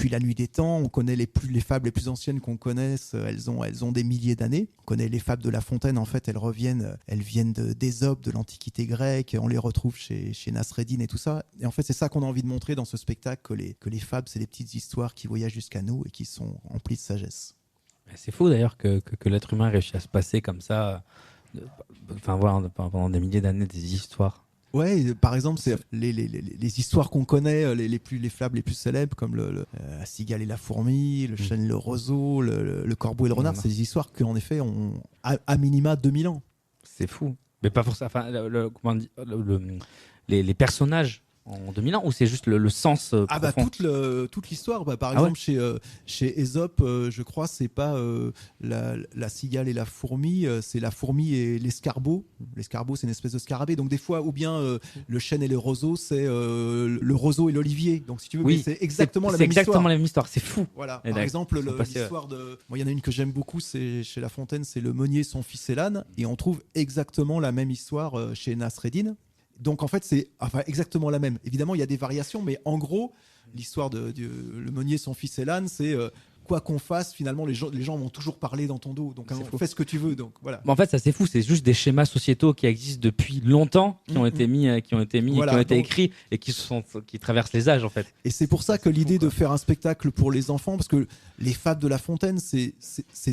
Speaker 6: la nuit des temps. On connaît les fables les plus anciennes qu'on connaisse, elles ont des milliers d'années. On connaît les fables de La Fontaine, en fait, elles viennent d'Ésope, de l'Antiquité grecque, on les retrouve chez Nasreddin et tout ça. Et en fait, c'est ça qu'on a envie de montrer dans ce spectacle, que les fables, c'est des petites histoires qui voyagent jusqu'à nous et qui sont remplies de sagesse.
Speaker 1: C'est fou d'ailleurs que l'être humain réussisse à se passer comme ça, pendant des milliers d'années, des histoires.
Speaker 6: Ouais, par exemple, c'est les histoires qu'on connaît, les fables les plus célèbres, comme la cigale et la fourmi, le chêne et le roseau, le corbeau et le renard, c'est des histoires qu'en effet ont à minima 2000 ans.
Speaker 1: C'est fou. Mais pas pour ça. Enfin, les personnages en 2000 ans, ou c'est juste le sens profond?
Speaker 6: Toute l'histoire. Par exemple, chez Ésope, je crois, c'est pas la cigale et la fourmi, c'est la fourmi et l'escargot. L'escargot, c'est une espèce de scarabée. Donc des fois, ou bien le chêne et le roseau, c'est le roseau et l'olivier. Donc si tu veux,
Speaker 1: oui,
Speaker 6: c'est exactement la même histoire.
Speaker 1: C'est exactement la même histoire. C'est fou.
Speaker 6: Voilà. Par exemple, l'histoire de. Moi, il y en a une que j'aime beaucoup, c'est chez La Fontaine, c'est le meunier, son fils et l'âne, et on trouve exactement la même histoire chez Nasreddin. Donc en fait, c'est exactement la même. Évidemment, il y a des variations, mais en gros, l'histoire de le meunier, son fils et l'âne, c'est quoi qu'on fasse, finalement, les gens vont toujours parler dans ton dos. Donc fais ce que tu veux. Donc voilà.
Speaker 1: En fait, ça c'est fou. C'est juste des schémas sociétaux qui existent depuis longtemps, qui ont été mis, qui ont été écrits et qui traversent les âges en fait.
Speaker 6: Et c'est pour ça que l'idée de faire un spectacle pour les enfants, parce que les fables de La Fontaine, c'est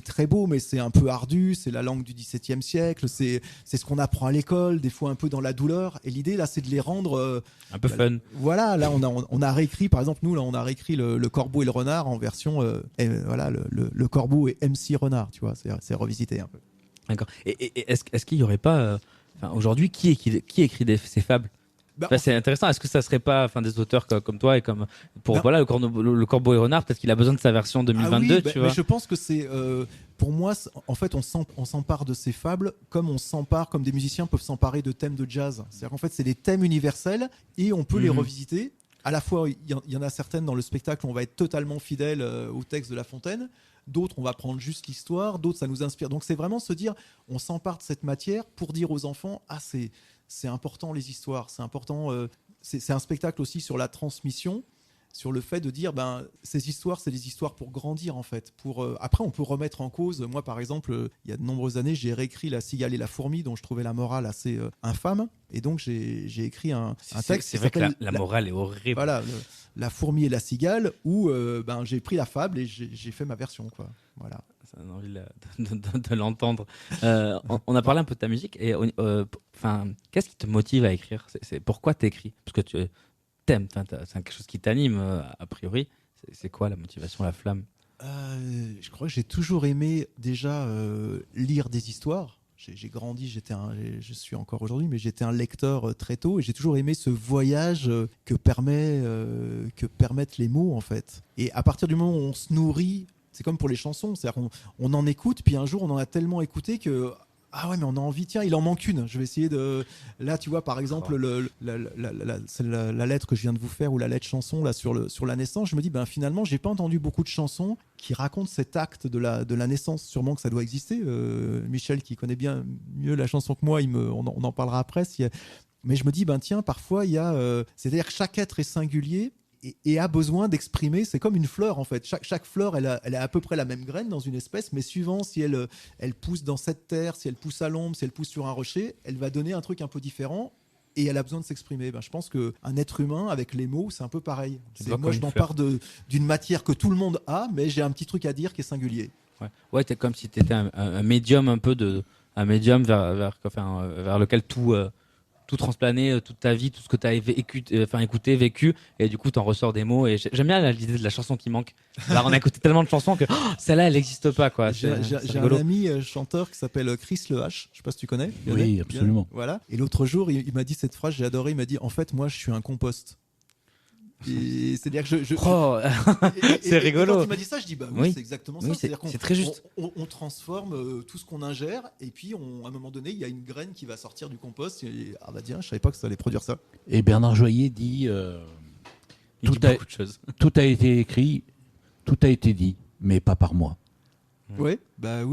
Speaker 6: très beau, mais c'est un peu ardu. C'est la langue du XVIIe siècle. C'est ce qu'on apprend à l'école, des fois un peu dans la douleur. Et l'idée là, c'est de les rendre
Speaker 1: un peu fun.
Speaker 6: Voilà. Là, on a réécrit, par exemple, nous là, on a réécrit le corbeau et le renard en version. Voilà, le corbeau et MC Renard, tu vois, c'est revisité un peu.
Speaker 1: D'accord. Et est-ce qu'il n'y aurait pas, aujourd'hui, qui écrit ces fables? C'est intéressant. Est-ce que ça serait pas des auteurs comme toi et comme le corbeau et renard, peut-être qu'il a besoin de sa version 2022, tu vois.
Speaker 6: Mais je pense que c'est pour moi, en fait, on s'empare de ces fables comme comme des musiciens peuvent s'emparer de thèmes de jazz. C'est-à-dire qu'en fait, c'est des thèmes universels et on peut les revisiter. À la fois, il y en a certaines dans le spectacle où on va être totalement fidèle au texte de La Fontaine. D'autres, on va prendre juste l'histoire. D'autres, ça nous inspire. Donc, c'est vraiment se dire, on s'empare de cette matière pour dire aux enfants, c'est important les histoires. C'est important. C'est un spectacle aussi sur la transmission, sur le fait de dire, ces histoires, c'est des histoires pour grandir en fait. Après, on peut remettre en cause. Moi, par exemple, il y a de nombreuses années, j'ai réécrit La cigale et la fourmi, dont je trouvais la morale assez infâme. Et donc, j'ai écrit un texte.
Speaker 1: C'est vrai que la morale est horrible.
Speaker 6: Voilà, la fourmi et la cigale, où j'ai pris la fable et j'ai fait ma version, quoi. Voilà.
Speaker 1: Ça donne envie de l'entendre. On a parlé un peu de ta musique. Et qu'est-ce qui te motive à écrire? C'est pourquoi tu écris? Parce que tu t'aimes, c'est quelque chose qui t'anime, a priori. C'est quoi la motivation, la flamme?
Speaker 6: Je crois que j'ai toujours aimé déjà lire des histoires. J'ai grandi, je suis encore aujourd'hui, mais j'étais un lecteur très tôt et j'ai toujours aimé ce voyage que permettent les mots en fait. Et à partir du moment où on se nourrit, c'est comme pour les chansons, c'est-à-dire on en écoute, puis un jour on en a tellement écouté que ah ouais, mais on a envie, tiens, il en manque une. Je vais essayer de. Là, tu vois, par exemple, la lettre que je viens de vous faire ou la lettre chanson là, sur la naissance, je me dis, finalement, j'ai pas entendu beaucoup de chansons qui racontent cet acte de la naissance. Sûrement que ça doit exister. Michel, qui connaît bien mieux la chanson que moi, on en parlera après. Mais je me dis, tiens, parfois, il y a. C'est-à-dire que chaque être est singulier. Et a besoin d'exprimer, c'est comme une fleur en fait. Chaque fleur, elle a à peu près la même graine dans une espèce, mais suivant si elle pousse dans cette terre, si elle pousse à l'ombre, si elle pousse sur un rocher, elle va donner un truc un peu différent et elle a besoin de s'exprimer. Je pense qu'un être humain, avec les mots, c'est un peu pareil. Moi, je m'empare d'une matière que tout le monde a, mais j'ai un petit truc à dire qui est singulier.
Speaker 1: Ouais, c'est comme si tu étais un médium un médium vers lequel tout transplaner toute ta vie, tout ce que tu as écouté, vécu, et du coup tu en ressors des mots. Et j'aime bien l'idée de la chanson qui manque. Alors on a écouté tellement de chansons que celle-là elle n'existe pas, quoi.
Speaker 6: J'ai un ami chanteur qui s'appelle Chris Le H, je sais pas si tu connais.
Speaker 5: Oui, absolument.
Speaker 6: Voilà. Et l'autre jour il m'a dit cette phrase, j'ai adoré, il m'a dit en fait moi je suis un compost. Et c'est-à-dire que
Speaker 1: C'est rigolo.
Speaker 6: Et quand tu m'as dit ça, je dis oui, c'est exactement ça.
Speaker 1: Oui,
Speaker 6: C'est-à-dire
Speaker 1: c'est très juste.
Speaker 6: on transforme tout ce qu'on ingère, et puis à un moment donné, il y a une graine qui va sortir du compost. Et, tiens, je savais pas que ça allait produire ça.
Speaker 5: Et Bernard Joyer dit
Speaker 1: beaucoup de choses.
Speaker 5: Tout a été écrit, tout a été dit, mais pas par moi.
Speaker 6: Oui,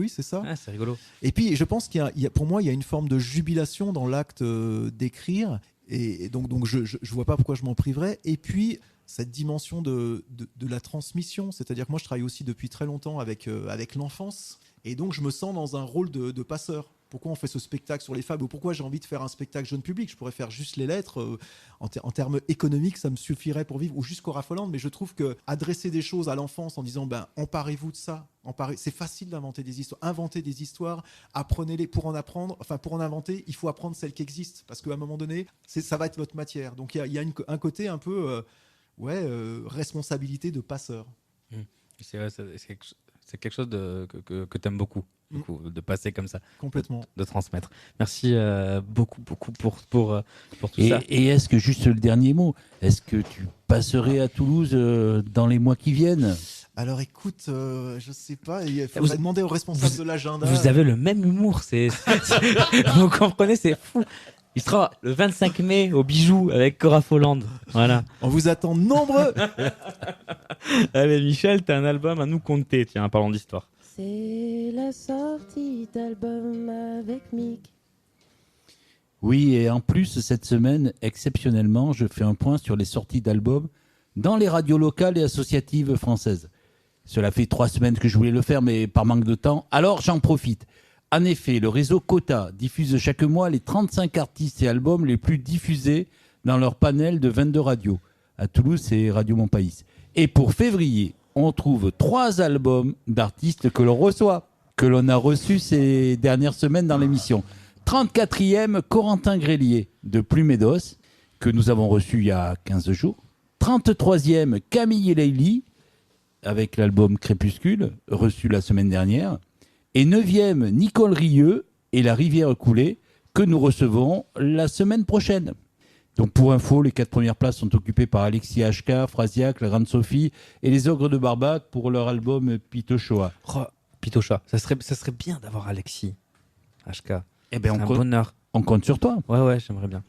Speaker 6: c'est ça.
Speaker 1: Ah, c'est rigolo.
Speaker 6: Et puis, je pense pour moi, il y a une forme de jubilation dans l'acte d'écrire. Et donc je vois pas pourquoi je m'en priverais. Et puis, cette dimension de la transmission, c'est-à-dire que moi, je travaille aussi depuis très longtemps avec l'enfance. Et donc, je me sens dans un rôle de passeur. Pourquoi on fait ce spectacle sur les fables, ou pourquoi j'ai envie de faire un spectacle jeune public? Je pourrais faire juste les lettres. En termes économiques, ça me suffirait pour vivre, ou juste Cora Folland. Mais je trouve que adresser des choses à l'enfance en disant emparez-vous de ça, c'est facile d'inventer des histoires. Inventer des histoires, apprenez-les. Pour en apprendre, pour en inventer, il faut apprendre celles qui existent, parce qu'à un moment donné, ça va être votre matière. Donc il y a un côté un peu responsabilité de passeur.
Speaker 1: C'est vrai, c'est quelque chose que tu aimes beaucoup, de passer comme ça.
Speaker 6: Complètement.
Speaker 1: De transmettre. Merci beaucoup pour tout ça.
Speaker 5: Et est-ce que, juste le dernier mot, est-ce que tu passerais à Toulouse dans les mois qui viennent?
Speaker 6: Alors écoute, je sais pas, il faudrait demander au responsable de l'agenda.
Speaker 1: Vous avez le même humour, vous comprenez, c'est fou. Il sera le 25 mai au Bijou avec Cora Folland. Voilà.
Speaker 6: On vous attend nombreux.
Speaker 1: Allez, Michel, t'as un album à nous conter, tiens, parlons d'histoire.
Speaker 11: C'est la sortie d'album avec Mick.
Speaker 5: Oui, et en plus, cette semaine, exceptionnellement, je fais un point sur les sorties d'albums dans les radios locales et associatives françaises. Cela fait 3 semaines que je voulais le faire, mais par manque de temps, alors j'en profite. En effet, le réseau Quota diffuse chaque mois les 35 artistes et albums les plus diffusés dans leur panel de 22 radios. À Toulouse, c'est Radio Montpaïs. Et pour février, on trouve 3 albums d'artistes que l'on reçoit, que l'on a reçus ces dernières semaines dans l'émission. 34e, Corentin Grélier de Plumédos, que nous avons reçu il y a 15 jours. 33e, Camille et Leili, avec l'album Crépuscule, reçu la semaine dernière. Et 9e, Nicole Rieu et La Rivière Coulée, que nous recevons la semaine prochaine. Donc pour info, les 4 premières places sont occupées par Alexis HK, Frasiac, La Grande Sophie et les Ogres de Barbac pour leur album Pitochoa.
Speaker 1: Pitochoa, ça serait bien d'avoir Alexis HK.
Speaker 5: Eh ben,
Speaker 1: c'est un bonheur.
Speaker 5: On compte sur toi.
Speaker 1: Ouais, j'aimerais bien.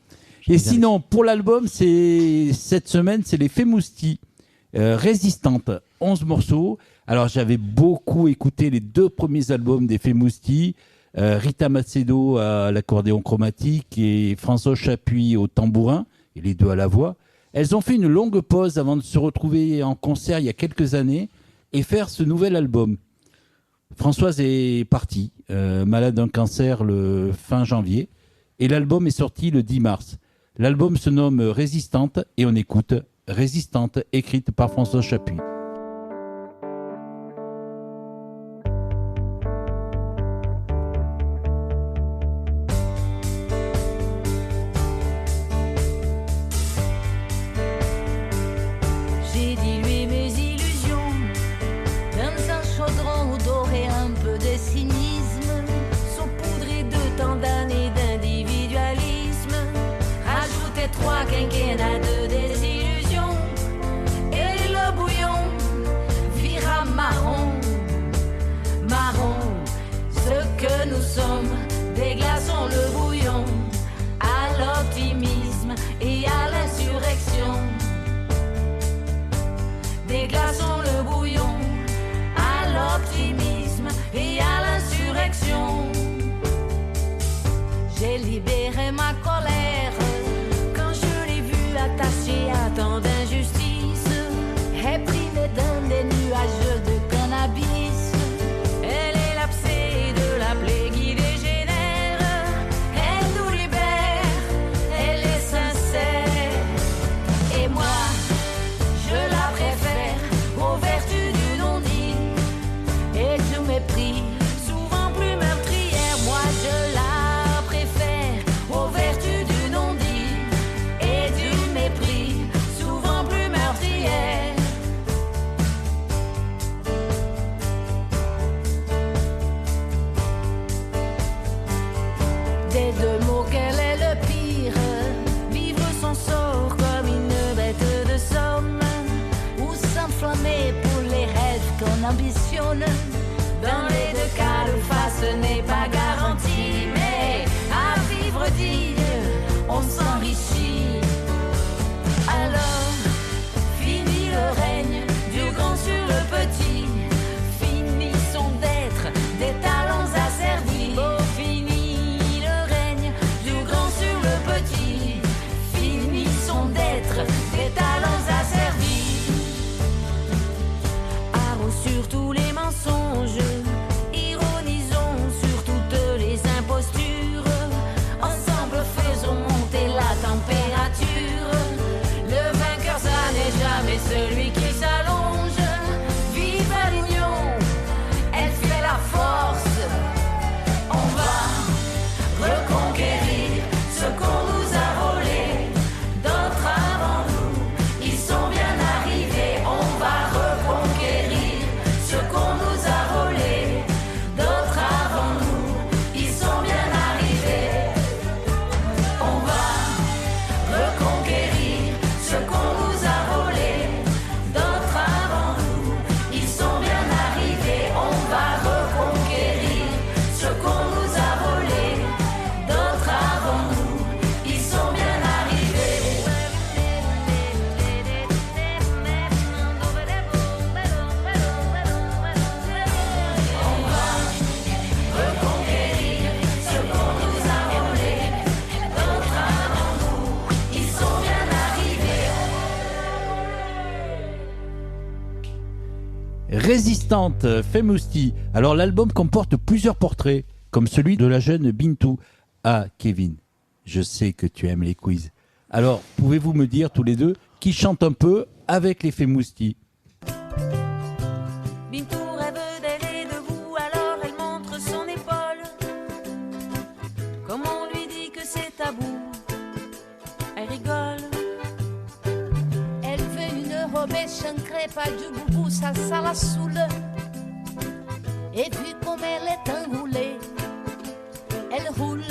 Speaker 5: Et sinon, pour l'album, cette semaine, c'est les Fémousti, Résistante, 11 morceaux. Alors, j'avais beaucoup écouté les 2 premiers albums des Fémousti, Rita Macedo à l'accordéon chromatique et François Chapuis au tambourin, et les 2 à la voix. Elles ont fait une longue pause avant de se retrouver en concert il y a quelques années et faire ce nouvel album. Françoise est partie, malade d'un cancer le fin janvier, et l'album est sorti le 10 mars. L'album se nomme Résistante et on écoute Résistante, écrite par François Chapuis.
Speaker 12: J'ai dilué mes illusions dans un chaudron doré un peu de cynisme, saupoudré de tant d'années d'individualisme. Rajoutez 3 quinquennats de désillusion et le bouillon vira marron. Marron, ce que nous sommes, déglaçons le bouillon à l'optimisme et à l'insurrection. Déglaçons le bouillon à l'optimisme et à l'insurrection. J'ai libéré ma colère quand je l'ai vue à ta jaune. Dans les deux cas, le face n'est pas garanti, mais à vivre digne, on s'enrichit. Alors, fini le règne du grand sur le petit, finissons d'être des talents asservis. Oh, fini le règne du grand sur le petit, finissons d'être des talents asservis. Haro sur tous les mensonges, ironisons sur toutes les impostures, ensemble faisons monter la température. Le vainqueur, ça n'est jamais celui qui s'allonge. Vive l'union, elle fait la force. On va reconquérir ce qu'on nous a volé. D'autres avant nous, ils sont bien arrivés. On va reconquérir ce qu'on nous a volé. D'autres avant nous, ils sont bien arrivés. On va reconquérir ce qu'on nous a volé. D'autres avant nous, ils sont bien arrivés. On va reconquérir ce qu'on nous a volé. D'autres avant nous, ils sont bien arrivés. On va reconquérir ce qu'on nous a volé. D'autres avant nous, ils sont bien arrivés.
Speaker 5: Résistante, Femousti. Alors l'album comporte plusieurs portraits, comme celui de la jeune Bintou. Ah, Kevin, je sais que tu aimes les quiz. Alors, pouvez-vous me dire tous les deux qui chante un peu avec les Femousti?
Speaker 12: Bintou rêve d'elle et de vous, alors elle montre son épaule. Comme on lui dit que c'est tabou, elle rigole.
Speaker 11: Elle veut une robe échancrée, pas du boubou, ça la saoule. Et puis comme elle est enroulée, elle roule.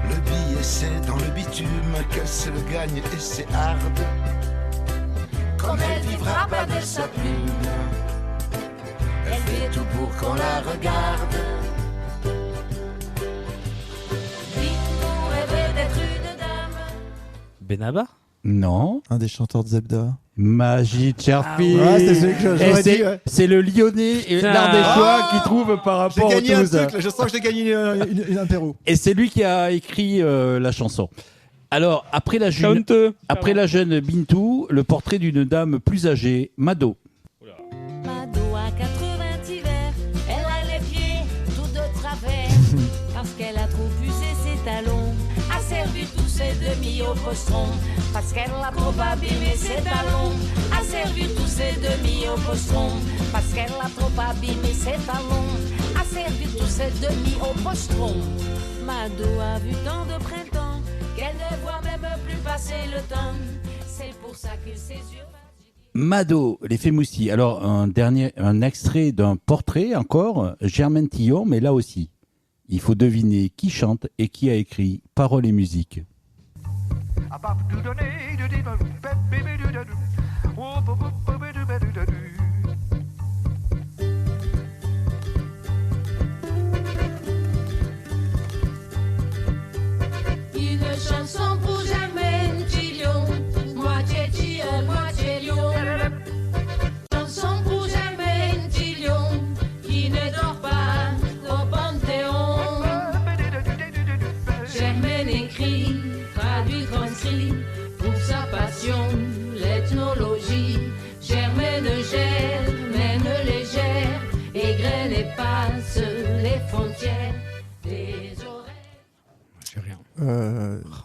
Speaker 10: Le billet c'est dans le bitume qu'elle se le gagne et c'est hard.
Speaker 11: Comme elle vivra pas de sa plume,
Speaker 10: Elle fait tout pour qu'on la regarde.
Speaker 12: Bintou rêve d'être une dame.
Speaker 1: Benabar?
Speaker 5: Non.
Speaker 6: Un des chanteurs de Zebda.
Speaker 5: Magie de Cherfi.
Speaker 6: ouais, c'est celui que j'aurais
Speaker 5: Et
Speaker 6: dit, ouais.
Speaker 5: c'est le Lyonnais et l'Ardéchois qui trouve par
Speaker 6: J'ai
Speaker 5: rapport
Speaker 6: gagné
Speaker 5: aux
Speaker 6: un
Speaker 5: Toulousains.
Speaker 6: truc, là. Je sens que j'ai gagné une interro.
Speaker 5: Et c'est lui qui a écrit la chanson. Alors, après la jeune Bintou, le portrait d'une dame plus âgée, Mado.
Speaker 12: Mado a 80 hivers, elle a les pieds tout de travers, parce qu'elle a trop usé ses talons, a servi tous ses demi au postron, parce qu'elle a trop abîmé ses talons, a servi tous ses demi au postron, parce qu'elle a trop abîmé ses talons, a servi tous ses demi au postron. Mado a vu tant de printemps qu'elle ne voit même plus passer le temps, c'est pour ça que ses yeux...
Speaker 5: Mado, les Femousti. Alors, un extrait d'un portrait encore, Germaine Tillon, mais là aussi, il faut deviner qui chante et qui a écrit paroles et musique.
Speaker 8: Une chanson pour Germaine Tillon, moitié tilleul, moitié lion. Chanson pour Germaine Tillon, qui ne dort pas au Panthéon. Germaine écrit, traduit, transcrit, pour sa passion, l'ethnologie. Germaine légère, égrène et passe les frontières des oreilles.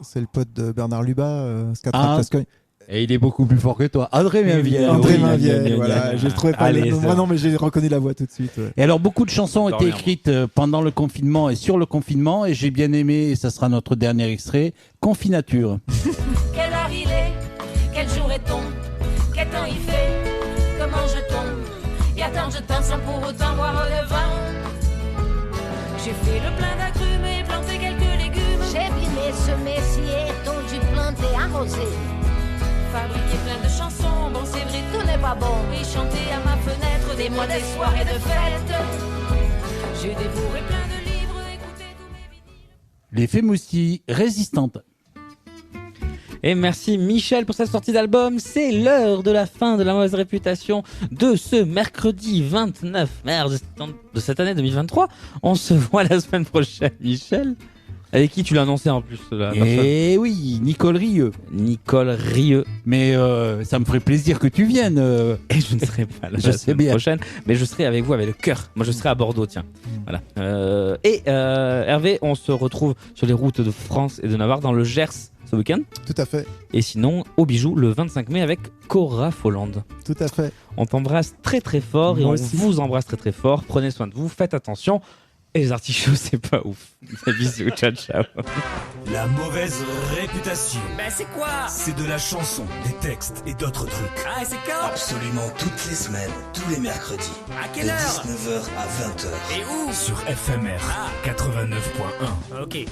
Speaker 6: C'est le pote de Bernard Lubat,
Speaker 5: Ah, et il est beaucoup plus fort que toi. André Mainviel.
Speaker 6: André
Speaker 5: Oui,
Speaker 6: Mainviel, voilà. Je trouvais pas
Speaker 5: Allez,
Speaker 6: le nom.
Speaker 5: ça.
Speaker 6: Moi non, mais j'ai reconnu la voix tout de suite. Ouais.
Speaker 5: Et alors, beaucoup de chansons ont été
Speaker 6: Dorian,
Speaker 5: écrites pendant le confinement et sur le confinement, et j'ai bien aimé, et ça sera notre dernier extrait, Confinature.
Speaker 12: Quelle heure il est? Quel jour est-on? Quel temps il fait? Comment je tombe? Et attends, je tente sans pour autant boire le vin. J'ai fait le plein d'agrumes et planté quelques légumes.
Speaker 11: J'ai bimé, semé, scié, tondu, planté, arrosé.
Speaker 12: Fabriqué plein de chansons, bon c'est vrai, tout n'est pas bon. Et chanter à ma fenêtre des Parlez-moi des soirées de fête. J'ai dévoré plein de livres, écoutez tous mes vinyles.
Speaker 5: Les Fémoustis résistantes.
Speaker 1: Et merci Michel pour cette sortie d'album. C'est l'heure de la fin de la mauvaise réputation de ce mercredi 29 mars de cette année 2023. On se voit la semaine prochaine, Michel. Avec qui tu l'as annoncé en plus
Speaker 5: Eh oui, Nicole Rieux.
Speaker 1: Nicole Rieux.
Speaker 5: Mais ça me ferait plaisir que tu viennes.
Speaker 1: Et je ne serai pas là
Speaker 5: Je
Speaker 1: la
Speaker 5: sais
Speaker 1: semaine
Speaker 5: bien.
Speaker 1: prochaine, mais je serai avec vous avec le cœur. Moi, je serai à Bordeaux, tiens. Voilà. Hervé, on se retrouve sur les routes de France et de Navarre dans le Gers ce week-end.
Speaker 6: Tout à fait.
Speaker 1: Et sinon, au Bijou, le 25 mai avec Cora Folland.
Speaker 6: Tout à fait.
Speaker 1: On t'embrasse très très fort et
Speaker 6: Moi
Speaker 1: on
Speaker 6: aussi.
Speaker 1: vous embrasse très très fort. Prenez soin de vous, faites attention. Et les artichauts, c'est pas ouf. Bisous, ciao ciao.
Speaker 2: La mauvaise réputation.
Speaker 4: Ben c'est quoi?
Speaker 2: C'est de la chanson, des textes et d'autres trucs.
Speaker 4: Ah, c'est quand? Absolument toutes les semaines, tous les mercredis. À quelle heure? De 19h à 20h.
Speaker 2: Et où? Sur FMR 89.1.
Speaker 4: Ok.